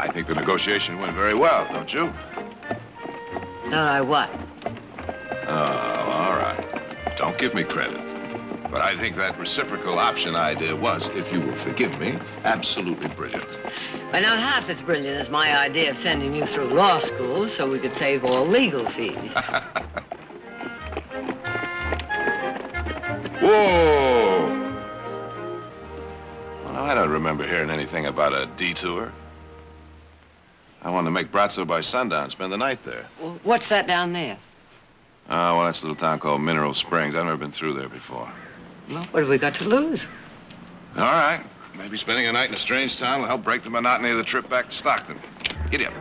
I think the negotiation went very well, don't you? Don't I what? Oh, all right. Don't give me credit. But I think that reciprocal option idea was, if you will forgive me, absolutely brilliant. But not half as brilliant as my idea of sending you through law school so we could save all legal fees. Whoa! Well, I don't remember hearing anything about a detour. I wanted to make Brazzo by sundown, spend the night there. Well, what's that down there? Oh, well, that's a little town called Mineral Springs. I've never been through there before. Well, what have we got to lose? All right. Maybe spending a night in a strange town will help break the monotony of the trip back to Stockton. Giddy up.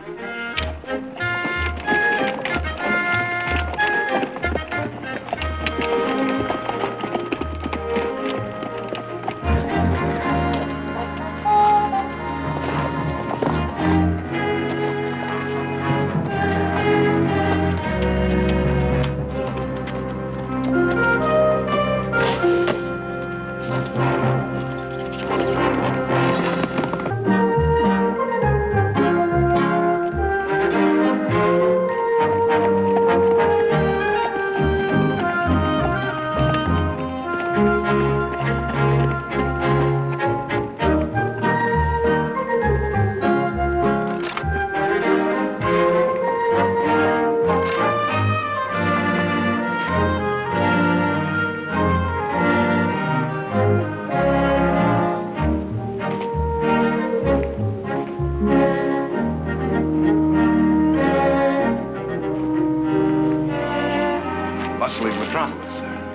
Bustling metropolis.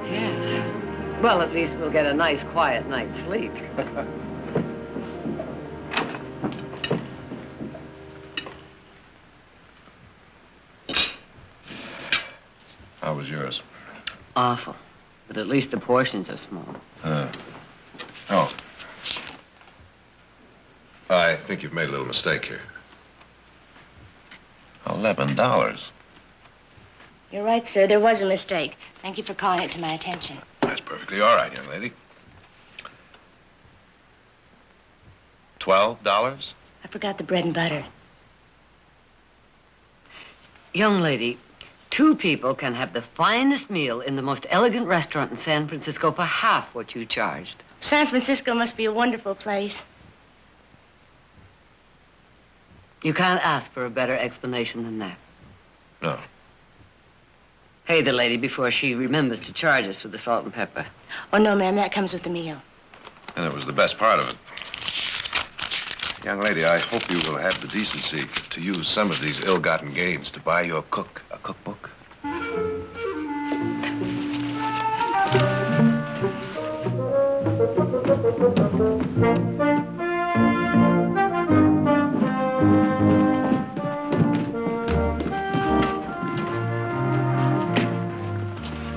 Yes. Well, at least we'll get a nice, quiet night's sleep. How was yours? Awful. But at least the portions are small. Oh. I think you've made a little mistake here. $11. You're right, sir. There was a mistake. Thank you for calling it to my attention. That's perfectly all right, young lady. $12? I forgot the bread and butter. Young lady, two people can have the finest meal in the most elegant restaurant in San Francisco for half what you charged. San Francisco must be a wonderful place. You can't ask for a better explanation than that. No. Pay the lady before she remembers to charge us for the salt and pepper. Oh, no, ma'am. That comes with the meal. And it was the best part of it. Young lady, I hope you will have the decency to use some of these ill-gotten gains to buy your cook a cookbook.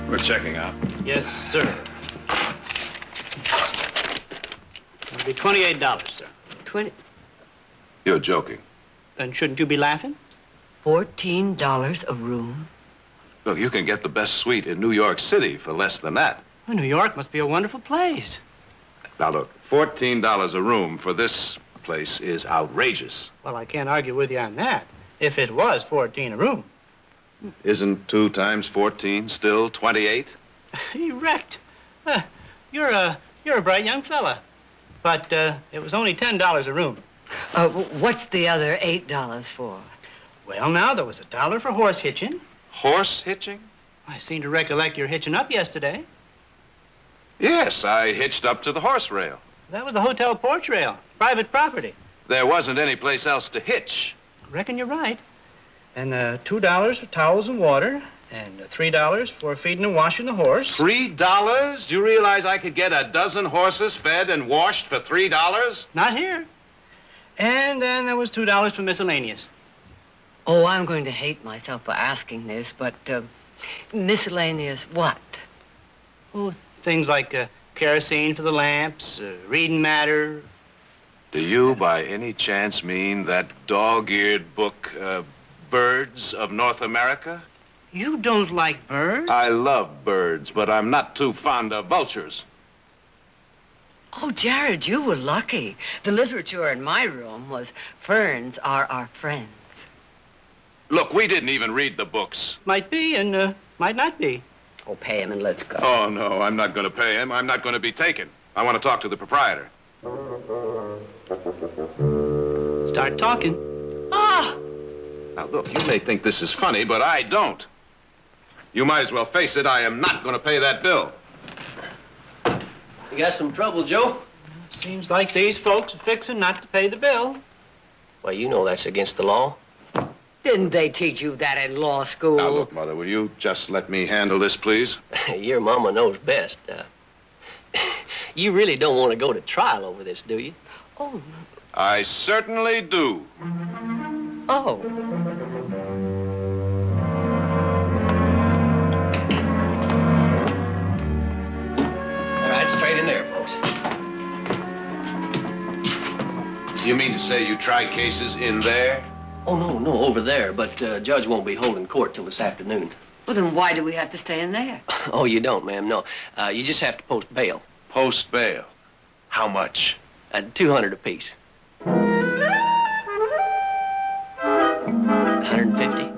We're checking out. Yes, sir. It'll be $28, sir. 20. You're joking. Then shouldn't you be laughing? $14 a room? Look, you can get the best suite in New York City for less than that. Well, New York must be a wonderful place. Now, look, $14 a room for this place is outrageous. Well, I can't argue with you on that. If it was 14 a room. Isn't 2 times 14 still 28? Erect. You're a bright young fella. But it was only $10 a room. What's the other $8 for? Well, now, there was $1 for horse hitching. Horse hitching? I seem to recollect your hitching up yesterday. Yes, I hitched up to the horse rail. That was the hotel porch rail. Private property. There wasn't any place else to hitch. Reckon you're right. And $2 for towels and water, and $3 for feeding and washing the horse. $3? Do you realize I could get a dozen horses fed and washed for $3? Not here. And then there was $2 for miscellaneous. Oh, I'm going to hate myself for asking this, but miscellaneous what? Oh, things like kerosene for the lamps, reading matter. Do you, by any chance, mean that dog-eared book, Birds of North America? You don't like birds? I love birds, but I'm not too fond of vultures. Oh, Jared, you were lucky. The literature in my room was Ferns Are Our Friends. Look, we didn't even read the books. Might be and might not be. Oh, pay him and let's go. Oh, no, I'm not going to pay him. I'm not going to be taken. I want to talk to the proprietor. Start talking. Ah! Now, look, you may think this is funny, but I don't. You might as well face it. I am not going to pay that bill. You got some trouble, Joe? Seems like these folks are fixing not to pay the bill. Well, you know that's against the law. Didn't they teach you that in law school? Now, look, Mother, will you just let me handle this, please? Your mama knows best. You really don't want to go to trial over this, do you? Oh, I certainly do. oh. All right, straight in there, folks. You mean to say you try cases in there? Oh, no, over there. But Judge won't be holding court till this afternoon. Well, then why do we have to stay in there? Oh, you don't, ma'am, no. You just have to post bail. Post bail. How much? $200 apiece. 150.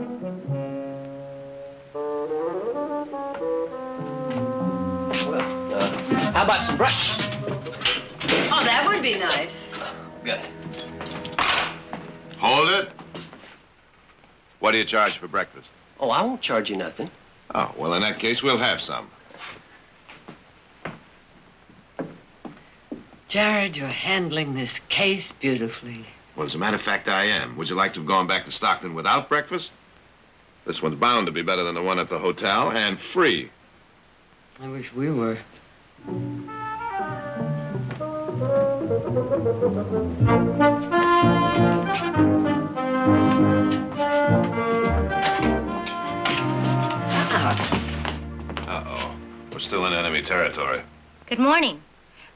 Well, how about some breakfast? Oh, that would be nice. Good. Hold it. What do you charge for breakfast? Oh, I won't charge you nothing. Oh, well, in that case, we'll have some. Jared, you're handling this case beautifully. Well, as a matter of fact, I am. Would you like to have gone back to Stockton without breakfast? This one's bound to be better than the one at the hotel, and free. I wish we were. Uh-oh. We're still in enemy territory. Good morning.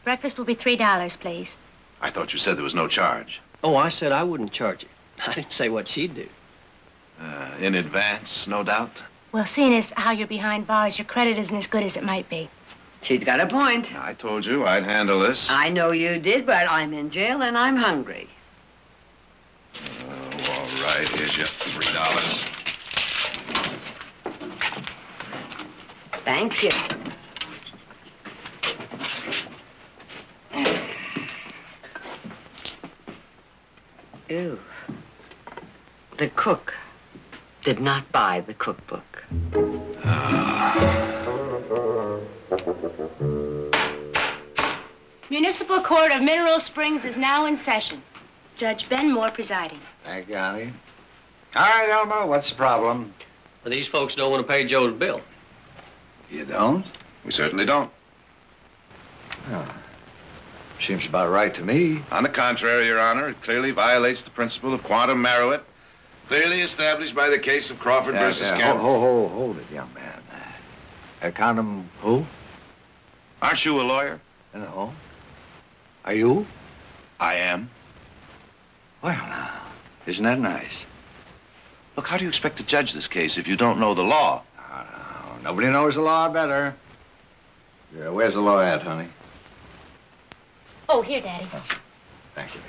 Breakfast will be $3, please. I thought you said there was no charge. Oh, I said I wouldn't charge it. I didn't say what she'd do. In advance, no doubt? Well, seeing as how you're behind bars, your credit isn't as good as it might be. She's got a point. I told you I'd handle this. I know you did, but I'm in jail and I'm hungry. Oh, all right. Here's your $3. Thank you. Ew. The cook did not buy the cookbook. Municipal Court of Mineral Springs is now in session. Judge Ben Moore presiding. Thank you, honey. All right, Elmo, what's the problem? Well, these folks don't want to pay Joe's bill. You don't? We certainly don't. Oh. Seems about right to me. On the contrary, Your Honor, it clearly violates the principle of quantum meruit, clearly established by the case of Crawford versus Campbell. Hold it, young man. Quantum who? Aren't you a lawyer? No. Are you? I am. Well, now, isn't that nice? Look, how do you expect to judge this case if you don't know the law? No, nobody knows the law better. Yeah, where's the law at, honey? Oh, here, Daddy. Thank you.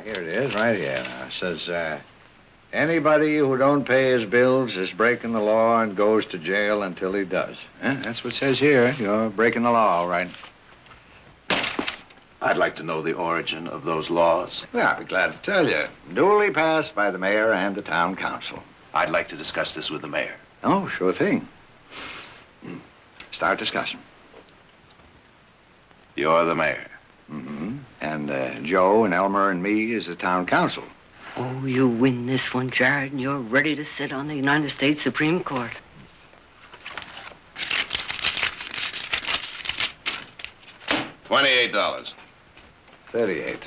Here it is, right here. Now, it says, anybody who don't pay his bills is breaking the law and goes to jail until he does. That's what it says here. You're breaking the law, all right. I'd like to know the origin of those laws. Well, I'll be glad to tell you. Duly passed by the mayor and the town council. I'd like to discuss this with the mayor. Oh, sure thing. Start discussion. You're the mayor. Mm-hmm. And Joe and Elmer and me is the town council. Oh, you win this one, Jared, and you're ready to sit on the United States Supreme Court. $28. 38.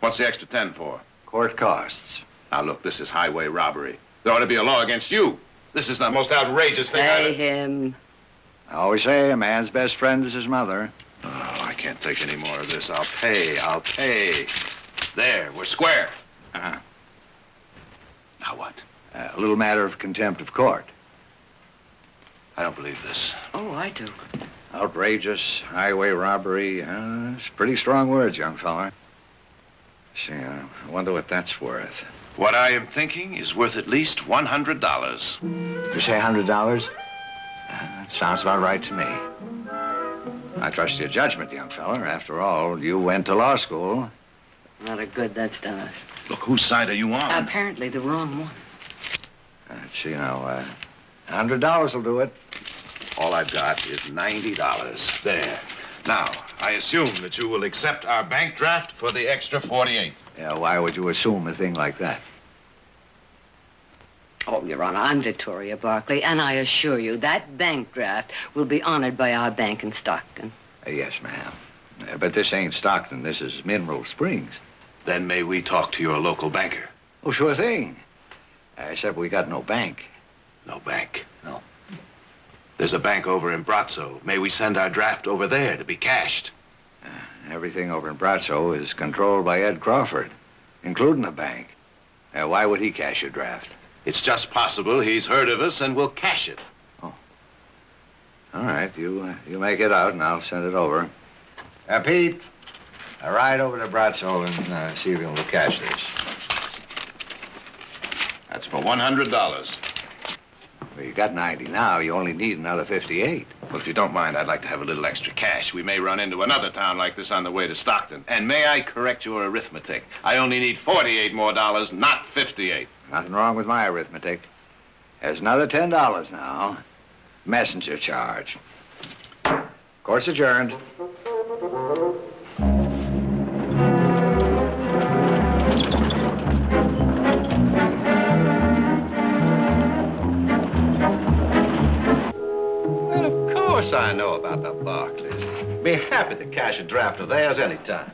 What's the extra 10 for? Court costs. Now, look, this is highway robbery. There ought to be a law against you. This is the most outrageous thing Pay him. I always say a man's best friend is his mother. Oh, I can't take any more of this. I'll pay. There, we're square. Uh-huh. Now what? A little matter of contempt of court. I don't believe this. Oh, I do. Outrageous highway robbery. It's pretty strong words, young fella. See, I wonder what that's worth. What I am thinking is worth at least $100. You say $100? That sounds about right to me. I trust your judgment, young fella. After all, you went to law school. Not a good that's done us. Look, whose side are you on? Apparently the wrong one. See, now, $100 will do it. All I've got is $90. There. Now, I assume that you will accept our bank draft for the extra 48. Yeah, why would you assume a thing like that? Oh, Your Honor, I'm Victoria Barkley, and I assure you that bank draft will be honored by our bank in Stockton. Yes, ma'am. But this ain't Stockton. This is Mineral Springs. Then may we talk to your local banker? Oh, sure thing. Except we got no bank. No bank. No. There's a bank over in Brazzo. May we send our draft over there to be cashed? Everything over in Brazzo is controlled by Ed Crawford, including the bank. Why would he cash your draft? It's just possible he's heard of us and will cash it. Oh. All right, you make it out and I'll send it over. Pete, ride over to Brazzo and see if you can cash this. That's for $100. Well, you got 90 now. You only need another 58. Well, if you don't mind, I'd like to have a little extra cash. We may run into another town like this on the way to Stockton. And may I correct your arithmetic? I only need 48 more dollars, not 58. Nothing wrong with my arithmetic. There's another $10 now. Messenger charge. Court's adjourned. Of course I know about the Barkleys. Be happy to cash a draft of theirs any time.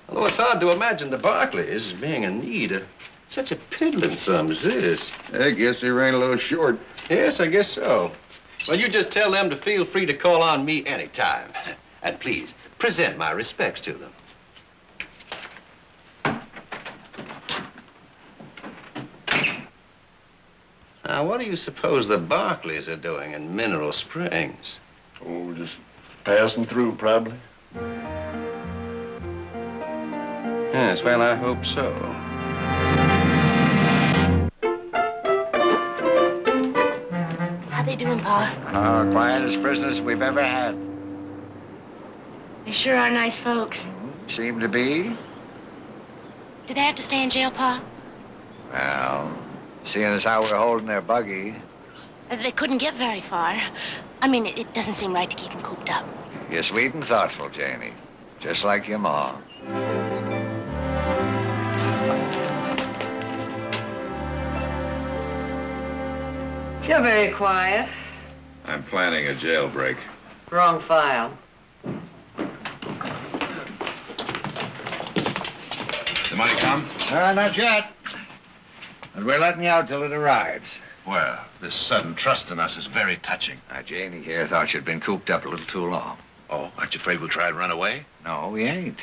Although it's hard to imagine the Barkleys being in need of such a piddling sum as this. I guess they ran a little short. Yes, I guess so. Well, you just tell them to feel free to call on me anytime. And please, present my respects to them. Now, what do you suppose the Barkleys are doing in Mineral Springs? Oh, just passing through, probably. Yes, well, I hope so. How they doing, Pa? Oh, quietest business we've ever had. They sure are nice folks. Seem to be. Do they have to stay in jail, Pa? Well, seeing as how we're holding their buggy, They couldn't get very far. I mean, it doesn't seem right to keep them cooped up. you're sweet and thoughtful, Janie. Just like your ma. You're very quiet. I'm planning a jailbreak. Wrong file. The money come? Not yet. But we're letting you out till it arrives. Well, this sudden trust in us is very touching. Janie here thought you'd been cooped up a little too long. Oh, aren't you afraid we'll try and run away? No, we ain't.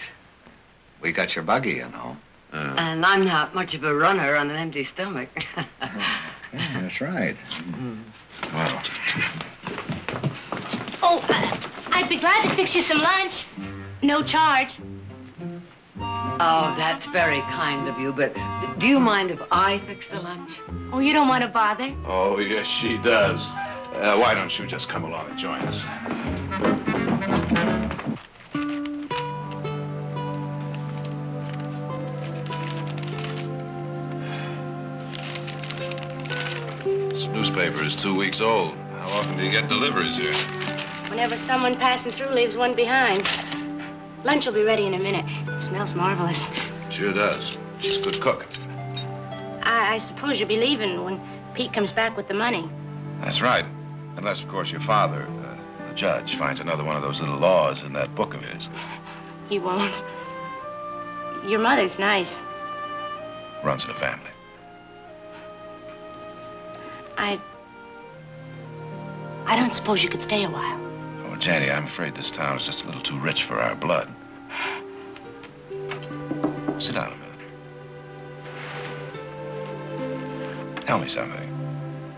We got your buggy, you know. And I'm not much of a runner on an empty stomach. Yeah, that's right. Well, Oh, I'd be glad to fix you some lunch. No charge. Oh, that's very kind of you, but do you mind if I fix the lunch? Oh, you don't want to bother? oh, yes, she does. Why don't you just come along and join us? This newspaper is 2 weeks old. How often do you get deliveries here? Whenever someone passing through leaves one behind. Lunch will be ready in a minute. It smells marvelous. Sure does. She's a good cook. I suppose you'll be leaving when Pete comes back with the money. That's right. Unless, of course, your father, the judge, finds another one of those little laws in that book of his. He won't. Your mother's nice. Runs in the family. I don't suppose you could stay a while. Oh, Janie, I'm afraid this town is just a little too rich for our blood. Sit down a minute. Tell me something.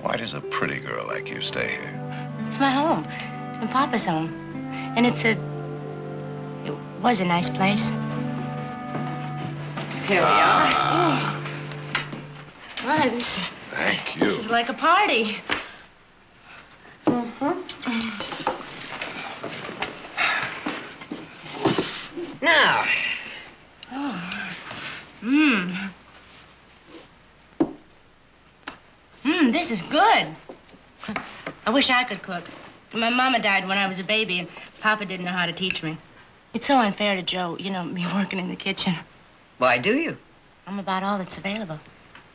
Why does a pretty girl like you stay here? It's my home. It's my Papa's home. And it was a nice place. Here we are. Well, Thank you. this is like a party. Now, This is good. I wish I could cook. My mama died when I was a baby, and Papa didn't know how to teach me. It's so unfair to Joe, you know, me working in the kitchen. why do you? I'm about all that's available.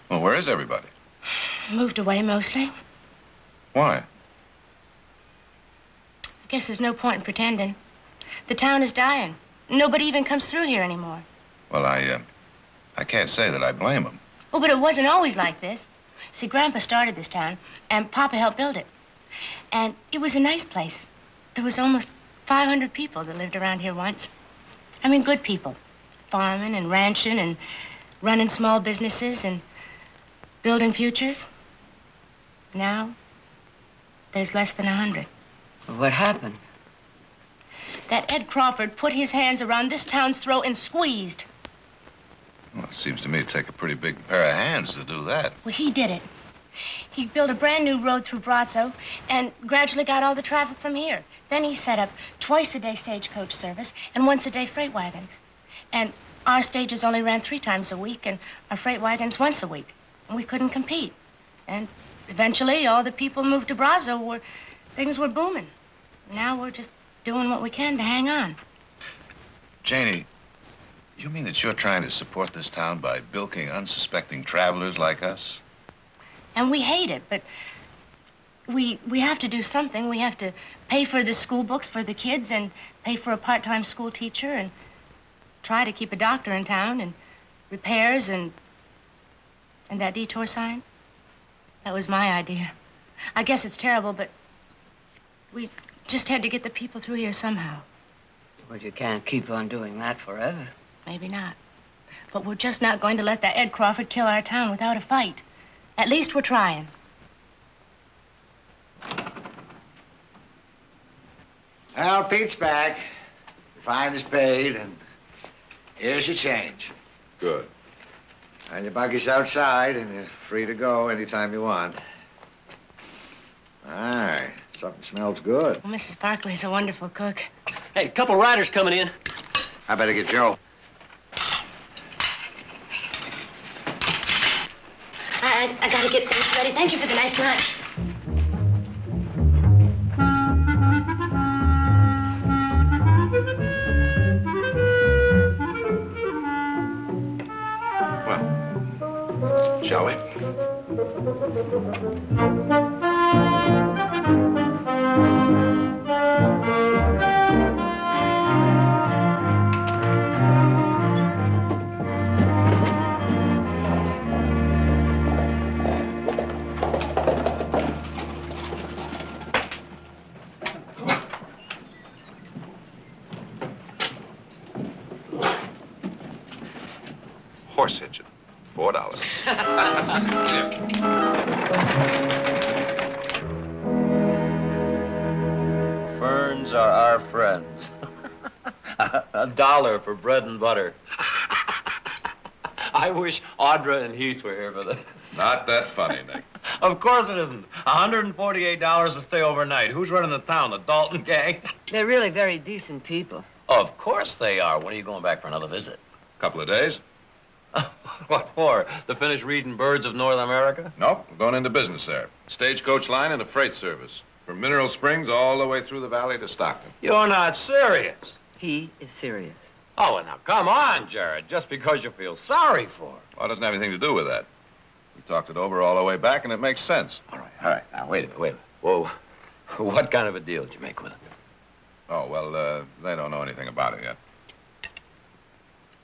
Well, where is everybody? Moved away mostly. Why? I guess there's no point in pretending. The town is dying. Nobody even comes through here anymore. Well, I can't say that I blame them. Oh, but it wasn't always like this. See, Grandpa started this town, and Papa helped build it. And it was a nice place. There was almost 500 people that lived around here once. I mean, good people. Farming and ranching and running small businesses and building futures. Now, there's less than 100. What happened? That Ed Crawford put his hands around this town's throat and squeezed. Well, it seems to me to take a pretty big pair of hands to do that. Well, he did it. He built a brand new road through Brazzo and gradually got all the traffic from here. Then he set up twice-a-day stagecoach service and once-a-day freight wagons. And our stages only ran 3 times a week and our freight wagons once a week. And we couldn't compete. And eventually all the people moved to Brazzo where things were booming. Now we're just doing what we can to hang on. Janie, you mean that you're trying to support this town by bilking unsuspecting travelers like us? And we hate it, but we have to do something. We have to pay for the school books for the kids and pay for a part-time school teacher and try to keep a doctor in town and repairs and that detour sign. That was my idea. I guess it's terrible, but we just had to get the people through here somehow. Well, you can't keep on doing that forever. Maybe not. But we're just not going to let that Ed Crawford kill our town without a fight. At least we're trying. Well, Pete's back. The fine is paid, and here's your change. Good. And your buggy's outside, and you're free to go anytime you want. All right. Something smells good. Well, Mrs. Barkley's a wonderful cook. Hey, a couple riders coming in. I better get Joe. I gotta get things ready. Thank you for the nice lunch. Well, shall we? Horse hitching. $4. Ferns are our friends. $1 for bread and butter. I wish Audra and Heath were here for this. Not that funny, Nick. Of course it isn't. $148 to stay overnight. Who's running the town? The Dalton gang? They're really very decent people. Of course they are. When are you going back for another visit? Couple of days? What for? To finish reading Birds of North America? Nope, we're going into business there. Stagecoach line and a freight service. From Mineral Springs all the way through the valley to Stockton. You're not serious. He is serious. Oh, well, now, come on, Jared. Just because you feel sorry for her. Well, it doesn't have anything to do with that. We talked it over all the way back, and it makes sense. All right. Now, wait a minute. Whoa. What kind of a deal did you make with her? Oh, well, they don't know anything about it yet.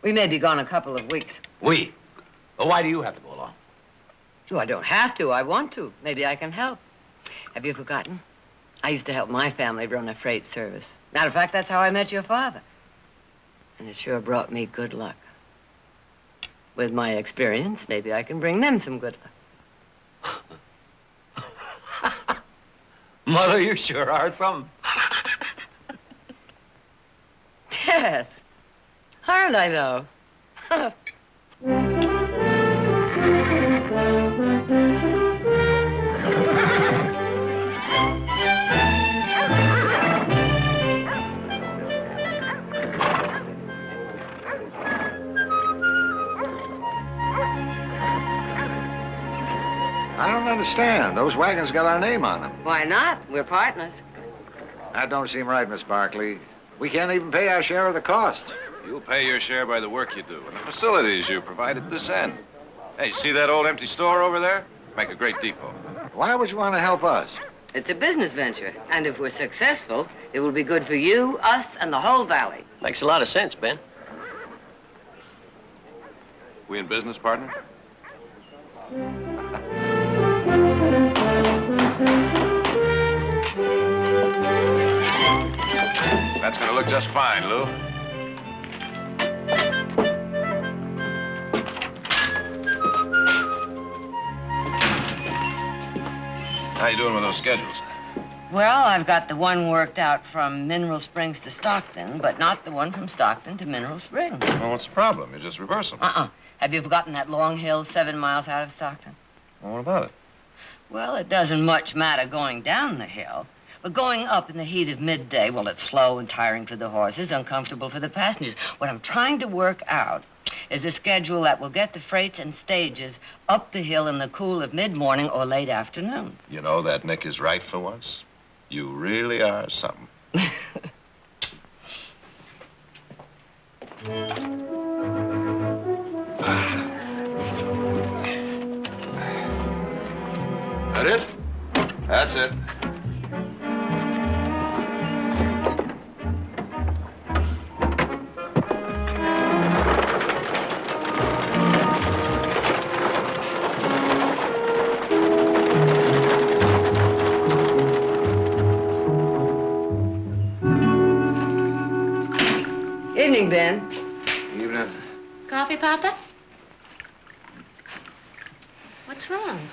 We may be gone a couple of weeks. We? Well, why do you have to go along? Oh, I don't have to. I want to. Maybe I can help. Have you forgotten? I used to help my family run a freight service. Matter of fact, that's how I met your father. And it sure brought me good luck. With my experience, maybe I can bring them some good luck. Mother, you sure are something. Yes. Aren't I, though? I don't understand. Those wagons got our name on them. Why not? We're partners. That don't seem right, Miss Barkley. We can't even pay our share of the costs. You'll pay your share by the work you do and the facilities you provide at this end. Hey, see that old empty store over there? Make a great depot. Why would you want to help us? It's a business venture, and if we're successful, it will be good for you, us, and the whole valley. Makes a lot of sense, Ben. We in business, partner? That's gonna look just fine, Lou. How you doing with those schedules? Well, I've got the one worked out from Mineral Springs to Stockton, but not the one from Stockton to Mineral Springs. Well, what's the problem? You just reverse them. Have you forgotten that long hill 7 miles out of Stockton? Well, what about it? Well, it doesn't much matter going down the hill. But going up in the heat of midday, well, it's slow and tiring for the horses, uncomfortable for the passengers. What I'm trying to work out is a schedule that will get the freights and stages up the hill in the cool of mid-morning or late afternoon. You know, that Nick is right for once. You really are something. That it? That's it. Evening, Ben. Evening. Coffee, Papa? What's wrong?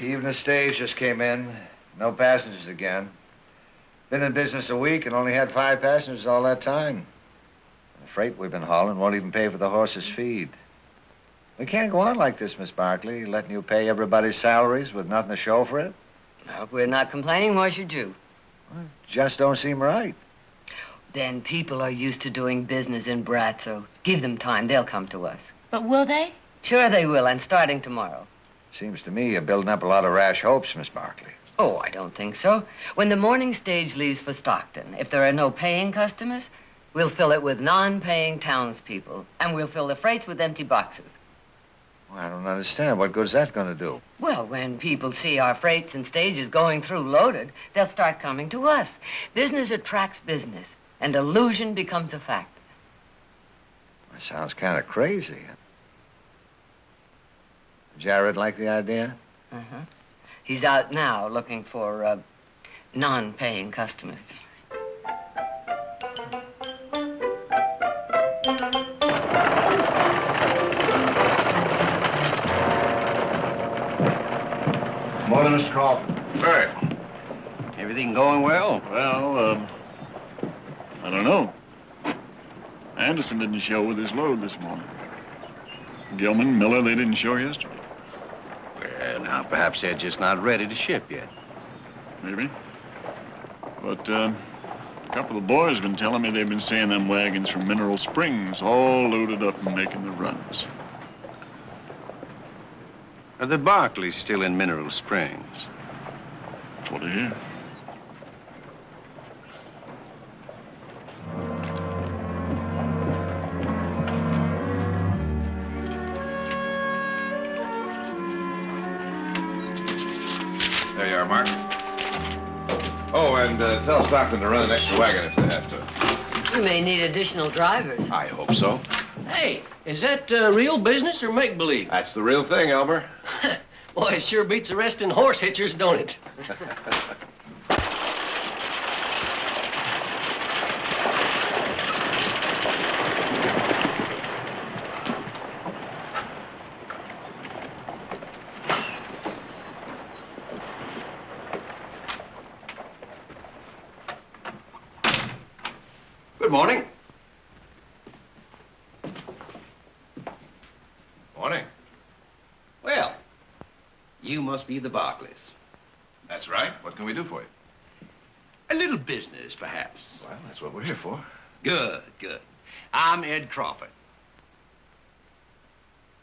Evening stage just came in. No passengers again. Been in business a week and only had 5 passengers all that time. The freight we've been hauling won't even pay for the horses' feed. We can't go on like this, Miss Barkley, letting you pay everybody's salaries with nothing to show for it. Now, if we're not complaining, why should you? Just don't seem right. Ben, people are used to doing business in Bratzo. Give them time, they'll come to us. But will they? Sure they will, and starting tomorrow. Seems to me you're building up a lot of rash hopes, Miss Barkley. Oh, I don't think so. When the morning stage leaves for Stockton, if there are no paying customers, we'll fill it with non-paying townspeople, and we'll fill the freights with empty boxes. Well, I don't understand. What good's that going to do? Well, when people see our freights and stages going through loaded, they'll start coming to us. Business attracts business, and illusion becomes a fact. That sounds kind of crazy. Jared like the idea? Uh-huh. He's out now looking for non-paying customers. Morning, Mr. Crawford. Bert, everything going well? Well, I don't know. Anderson didn't show with his load this morning. Gilman, Miller, they didn't show yesterday. Well, now, perhaps they're just not ready to ship yet. Maybe. But, a couple of boys have been telling me they've been seeing them wagons from Mineral Springs all loaded up and making the runs. Are the Barkleys still in Mineral Springs? That's what I hear. There you are, Mark. Oh, and tell Stockton to run an extra wagon if they have to. We may need additional drivers. I hope so. Hey, is that real business or make-believe? That's the real thing, Elmer. Boy, it sure beats arresting horse hitchers, don't it? morning. Morning. Well, you must be the Barkleys. That's right. What can we do for you? A little business, perhaps. Well, that's what we're here for. Good, good. I'm Ed Crawford.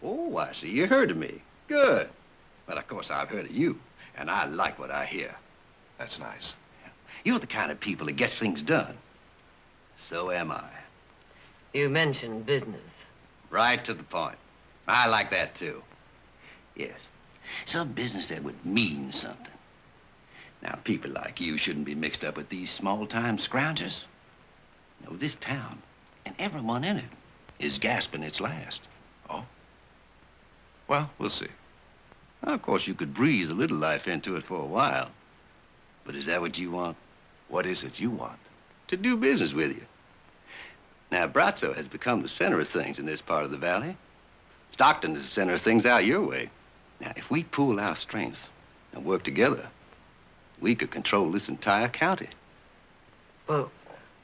Oh, I see you heard of me. Good. Well, of course, I've heard of you, and I like what I hear. That's nice. You're the kind of people that gets things done. So am I. You mentioned business. Right to the point. I like that, too. Yes. Some business that would mean something. Now, people like you shouldn't be mixed up with these small-time scroungers. No, this town, and everyone in it, is gasping its last. Oh? Well, we'll see. Well, of course, you could breathe a little life into it for a while. But is that what you want? What is it you want? To do business with you. Now, Brazzo has become the center of things in this part of the valley. Stockton is the center of things out your way. Now, if we pool our strengths and work together, we could control this entire county. Well,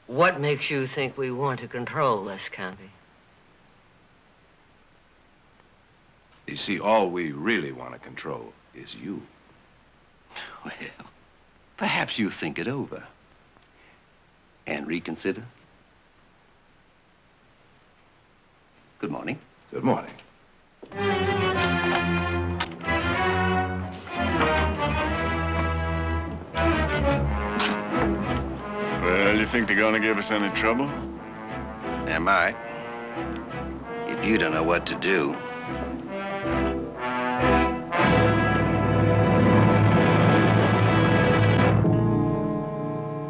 what makes you think we want to control this county? You see, all we really want to control is you. Well, perhaps you think it over and reconsider. Good morning. Good morning. Well, you think they're gonna give us any trouble? Am I? If you don't know what to do.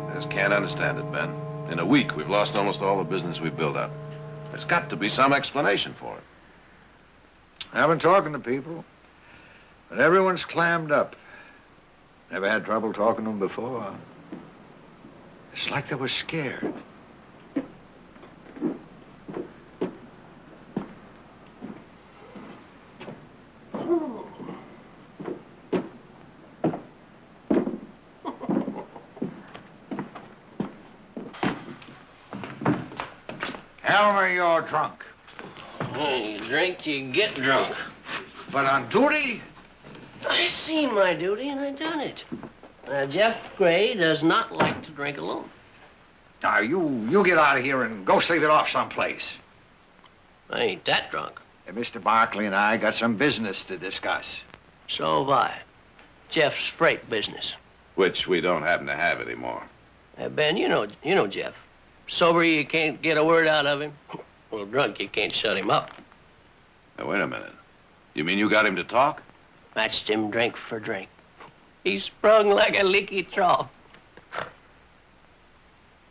I just can't understand it, Ben. In a week, we've lost almost all the business we've built up. There's got to be some explanation for it. I've been talking to people, but everyone's clammed up. Never had trouble talking to them before. It's like they were scared. Elmer, you're drunk. You drink, you get drunk. But on duty? I seen my duty and I done it. Jeff Gray does not like to drink alone. Now, you get out of here and go sleep it off someplace. I ain't that drunk. And Mr. Barkley and I got some business to discuss. So have I. Jeff's freight business. Which we don't happen to have anymore. Ben, you know Jeff. Sober, you can't get a word out of him. Well, drunk, you can't shut him up. Now, wait a minute. You mean you got him to talk? Matched him drink for drink. He sprung like a leaky trough.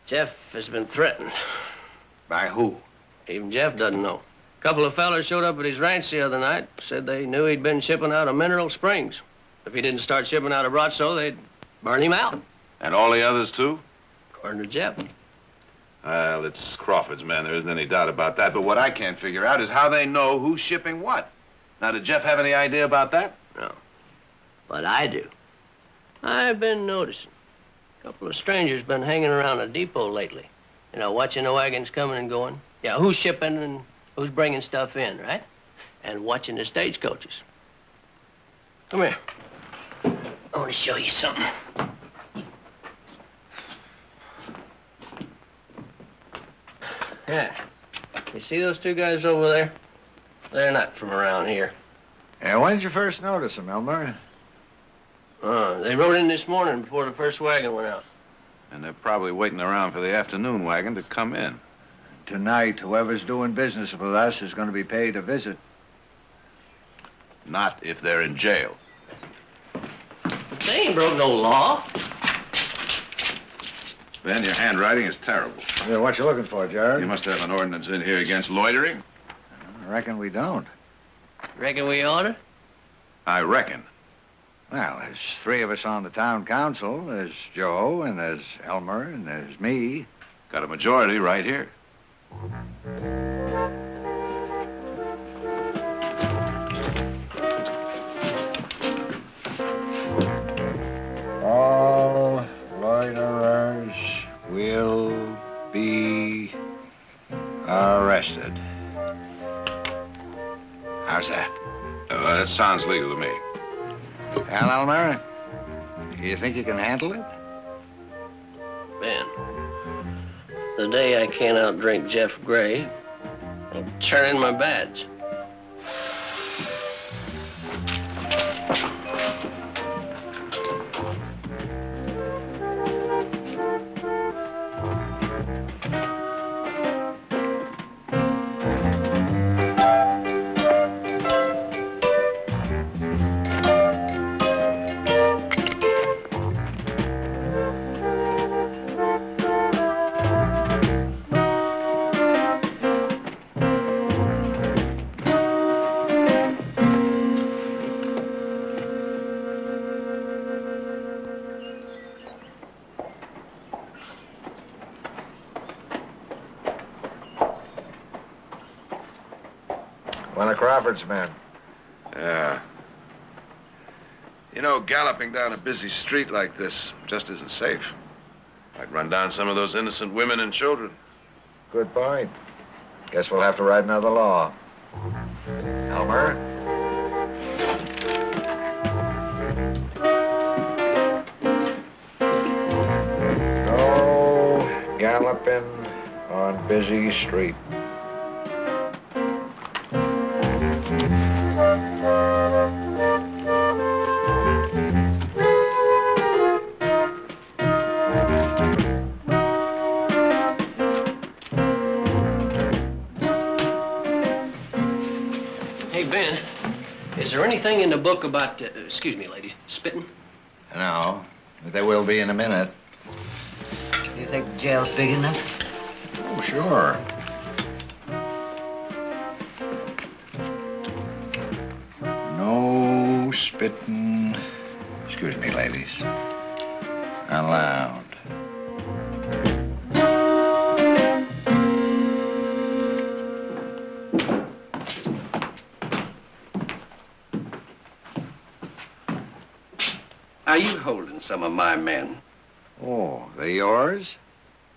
Jeff has been threatened. By who? Even Jeff doesn't know. A couple of fellas showed up at his ranch the other night. Said they knew he'd been shipping out of Mineral Springs. If he didn't start shipping out of Brazzo, they'd burn him out. And all the others, too? According to Jeff. Well, it's Crawford's men. There isn't any doubt about that. But what I can't figure out is how they know who's shipping what. Now, did Jeff have any idea about that? No. But I do. I've been noticing. A couple of strangers been hanging around the depot lately. You know, watching the wagons coming and going. Yeah, who's shipping and who's bringing stuff in, right? And watching the stagecoaches. Come here. I want to show you something. Yeah. You see those two guys over there? They're not from around here. When did you first notice them, Elmer? They rode in this morning before the first wagon went out. And they're probably waiting around for the afternoon wagon to come in. Tonight, whoever's doing business with us is going to be paid a visit. Not if they're in jail. They ain't broke no law. Ben, your handwriting is terrible. Yeah, what you looking for, Jared? You must have an ordinance in here against loitering. I reckon we don't. Reckon we oughta? I reckon. Well, there's three of us on the town council. There's Joe, and there's Elmer, and there's me. Got a majority right here. All loiterers will be That sounds legal to me. Al Elmer, you think you can handle it? Ben, the day I can't outdrink Jeff Gray, I'll turn in my badge. One of Crawford's men. Yeah. You know, galloping down a busy street like this just isn't safe. Might run down some of those innocent women and children. Good point. Guess we'll have to write another law. Elmer? No galloping on busy street. Hey, Ben, is there anything in the book about, excuse me, ladies, spitting? No, but there will be in a minute. Do you think the jail's big enough? Oh, sure. No spitting. Excuse me, ladies. Allowed. Are you holding some of my men? Oh, they yours?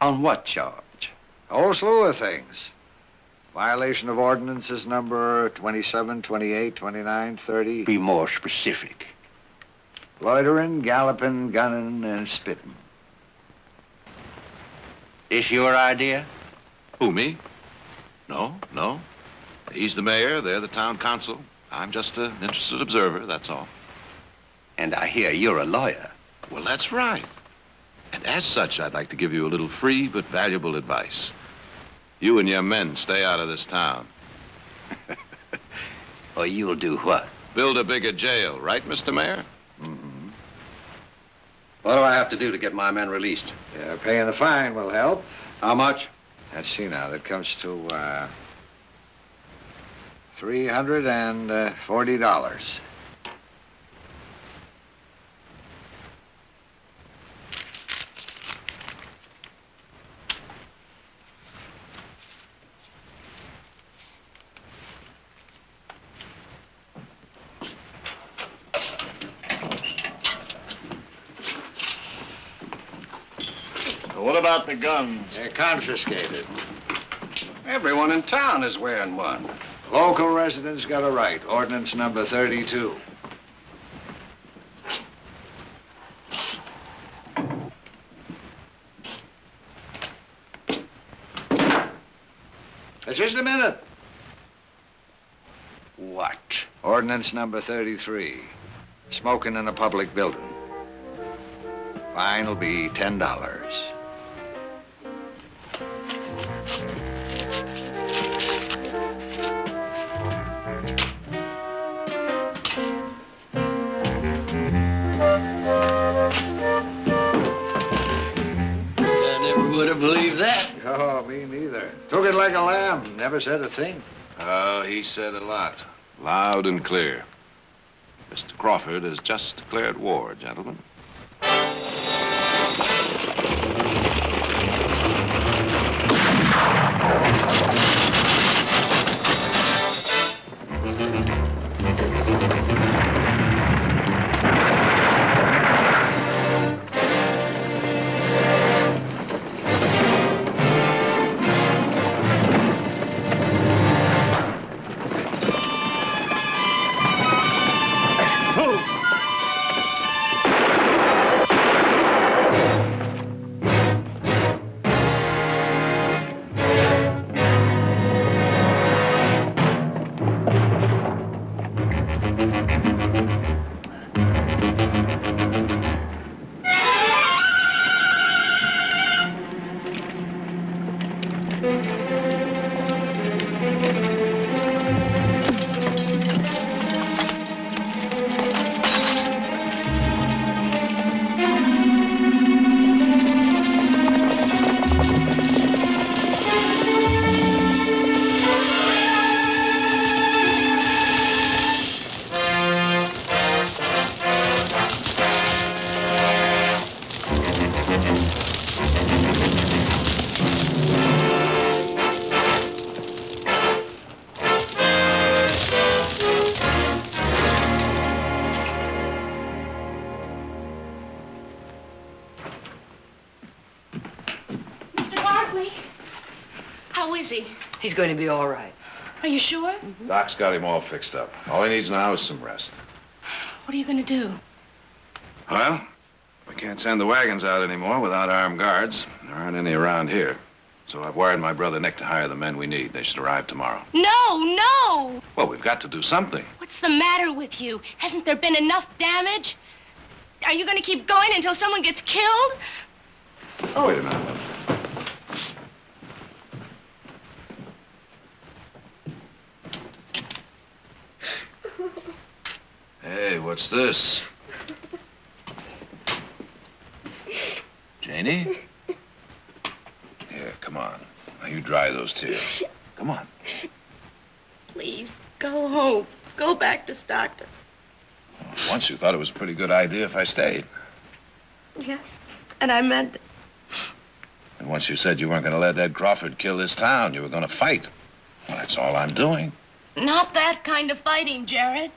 On what charge? A whole slew of things. Violation of ordinances number 27, 28, 29, 30. Be more specific. Loitering, galloping, gunning, and spitting. This your idea? Who, me? No, no. He's the mayor, they're the town council. I'm just an interested observer, that's all. And I hear you're a lawyer. Well, that's right. And as such, I'd like to give you a little free but valuable advice. You and your men stay out of this town. Or you'll do what? Build a bigger jail, right, Mr. Mayor? Mm-hmm. What do I have to do to get my men released? Yeah, paying the fine will help. How much? Let's see now, that comes to, $340. What about the guns? They're confiscated. Everyone in town is wearing one. Local residents got a right. Ordinance number 32. It's just a minute. What? Ordinance number 33. Smoking in a public building. Fine will be $10. I never would have believed that. Oh, me neither. Took it like a lamb. Never said a thing. Oh, he said a lot. Loud and clear. Mr. Crawford has just declared war, gentlemen. is he? He's going to be all right. Are you sure? Doc's got him all fixed up. All he needs now is some rest. What are you going to do? Well, we can't send the wagons out anymore without armed guards. There aren't any around here. So I've wired my brother Nick to hire the men we need. They should arrive tomorrow. No! Well, we've got to do something. What's the matter with you? Hasn't there been enough damage? Are you going to keep going until someone gets killed? Oh, wait a minute. Hey, what's this? Janie? Here, come on. Now you dry those tears. Come on. Please, go home. Go back to Stockton. Once you thought it was a pretty good idea if I stayed. Yes, and I meant it. And once you said you weren't going to let Ed Crawford kill this town, you were going to fight. Well, that's all I'm doing. Not that kind of fighting, Jared.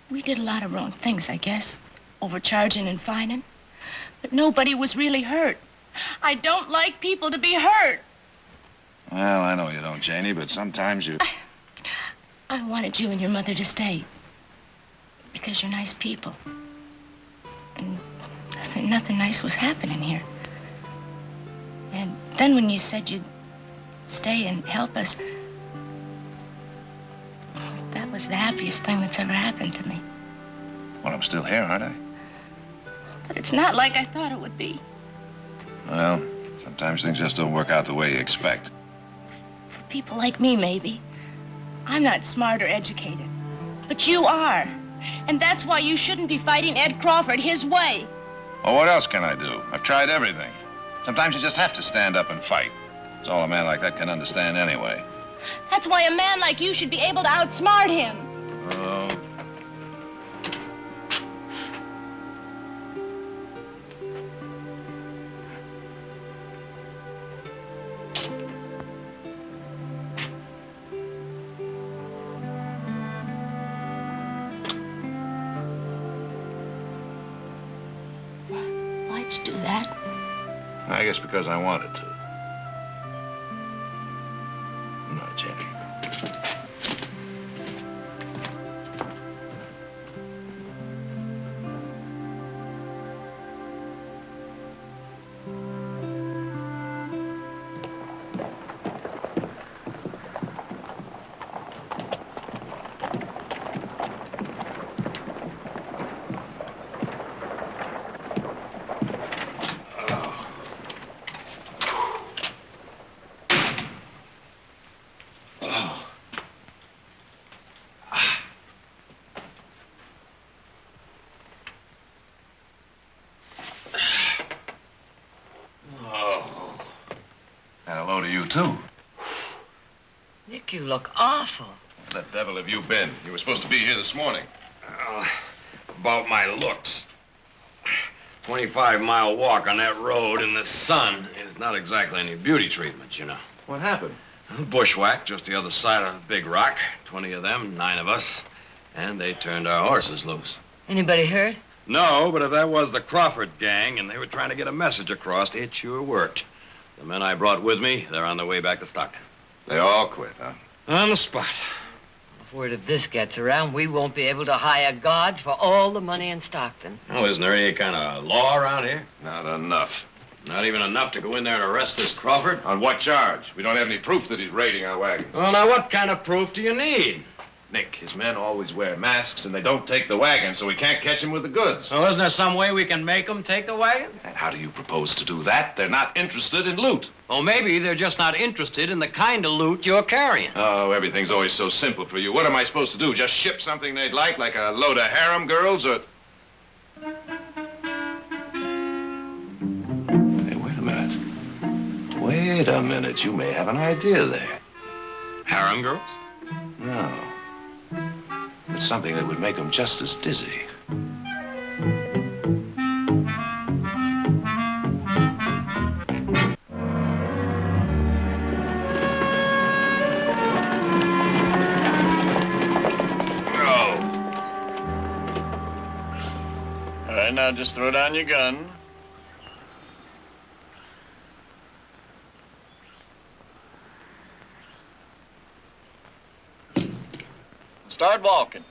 We did a lot of wrong things, I guess. Overcharging and fining. But nobody was really hurt. I don't like people to be hurt. Well, I know you don't, Janie, but sometimes you... I wanted you and your mother to stay. Because you're nice people. And nothing nice was happening here. And then when you said you'd stay and help us, that was the happiest thing that's ever happened to me. Well, I'm still here, aren't I? But it's not like I thought it would be. Well, sometimes things just don't work out the way you expect. For people like me, maybe. I'm not smart or educated. But you are. And that's why you shouldn't be fighting Ed Crawford his way. Well, what else can I do? I've tried everything. Sometimes you just have to stand up and fight. It's all a man like that can understand anyway. That's why a man like you should be able to outsmart him. Oh. Why'd you do that? I guess because I wanted to. No, Jenny. You too. Nick, you look awful. Where the devil have you been? You were supposed to be here this morning. About my looks. 25-mile walk on that road in the sun is not exactly any beauty treatment, you know. What happened? Bushwhack just the other side of Big Rock. 20 of them, 9 of us. And they turned our horses loose. Anybody hurt? No, but if that was the Crawford gang and they were trying to get a message across, it sure worked. The men I brought with me, they're on their way back to Stockton. They all quit, huh? On the spot. If word of this gets around, we won't be able to hire guards for all the money in Stockton. Well, isn't there any kind of law around here? Not enough. Not even enough to go in there and arrest this Crawford? On what charge? We don't have any proof that he's raiding our wagons. Well, now, what kind of proof do you need? Nick, his men always wear masks, and they don't take the wagon, so we can't catch him with the goods. So isn't there some way we can make them take the wagon? And how do you propose to do that? They're not interested in loot. Well, maybe they're just not interested in the kind of loot you're carrying. Oh, everything's always so simple for you. What am I supposed to do? Just ship something they'd like a load of harem girls, or... Hey, wait a minute. Wait a minute. You may have an idea there. Harem girls? No. It's something that would make them just as dizzy. All right, now just throw down your gun. Start walking.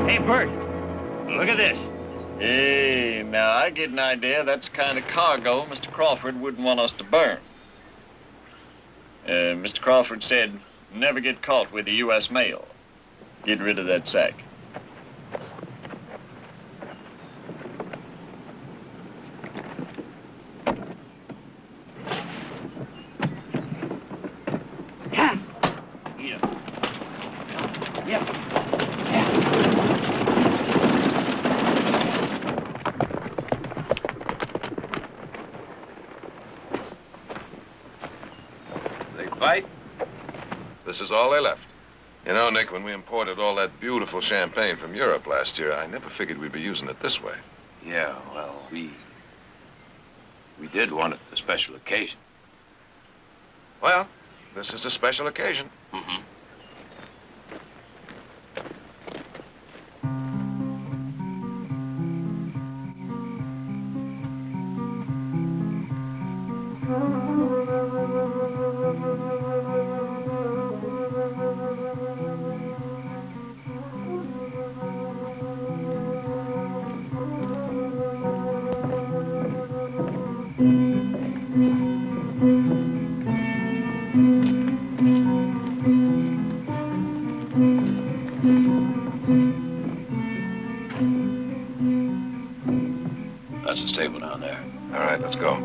Hey, Bert, look at this. Hey, now I get an idea that's the kind of cargo Mr. Crawford wouldn't want us to burn. Mr. Crawford said, never get caught with the U.S. mail. Get rid of that sack. They fight? This is all they left. You know, Nick, when we imported all that beautiful champagne from Europe last year, I never figured we'd be using it this way. Yeah, well, we did want it for a special occasion. Well, this is a special occasion. Mm-hmm. That's the stable down there. All right, let's go.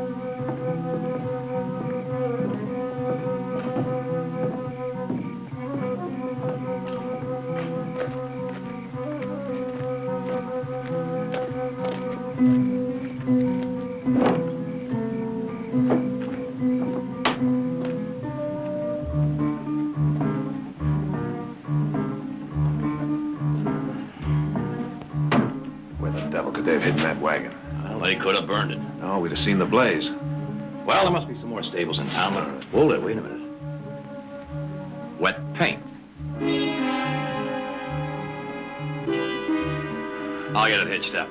Where the devil could they have hidden that wagon? Well, they could have burned it. No, we'd have seen the blaze. Well, there must be some more stables in town, but hold it, wait a minute. Wet paint. I'll get it hitched up.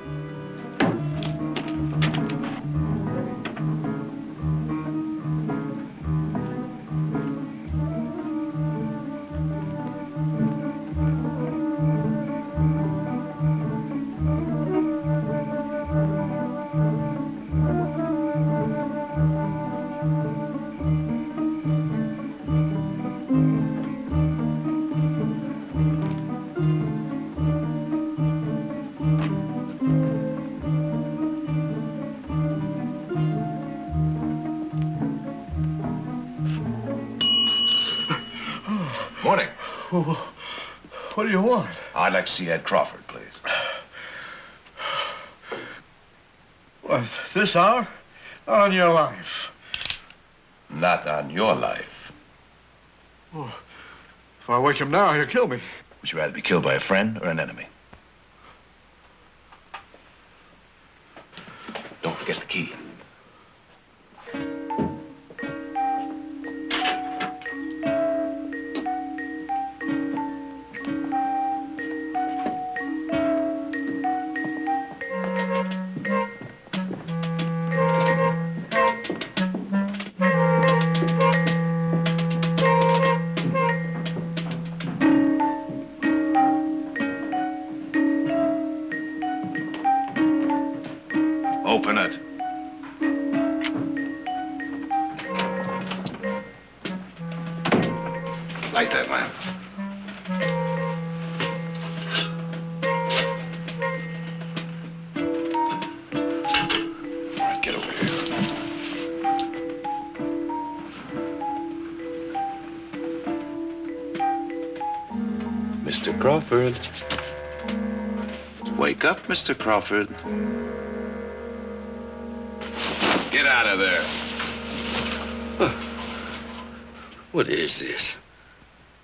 Morning. What do you want? I'd like to see Ed Crawford, please. What, this hour? Not on your life. Not on your life. Oh, if I wake him now, he'll kill me. Would you rather be killed by a friend or an enemy? Don't forget the key. Open it. Light that lamp. All right, get over here. Mr. Crawford. Wake up, Mr. Crawford. Get out of there. What is this?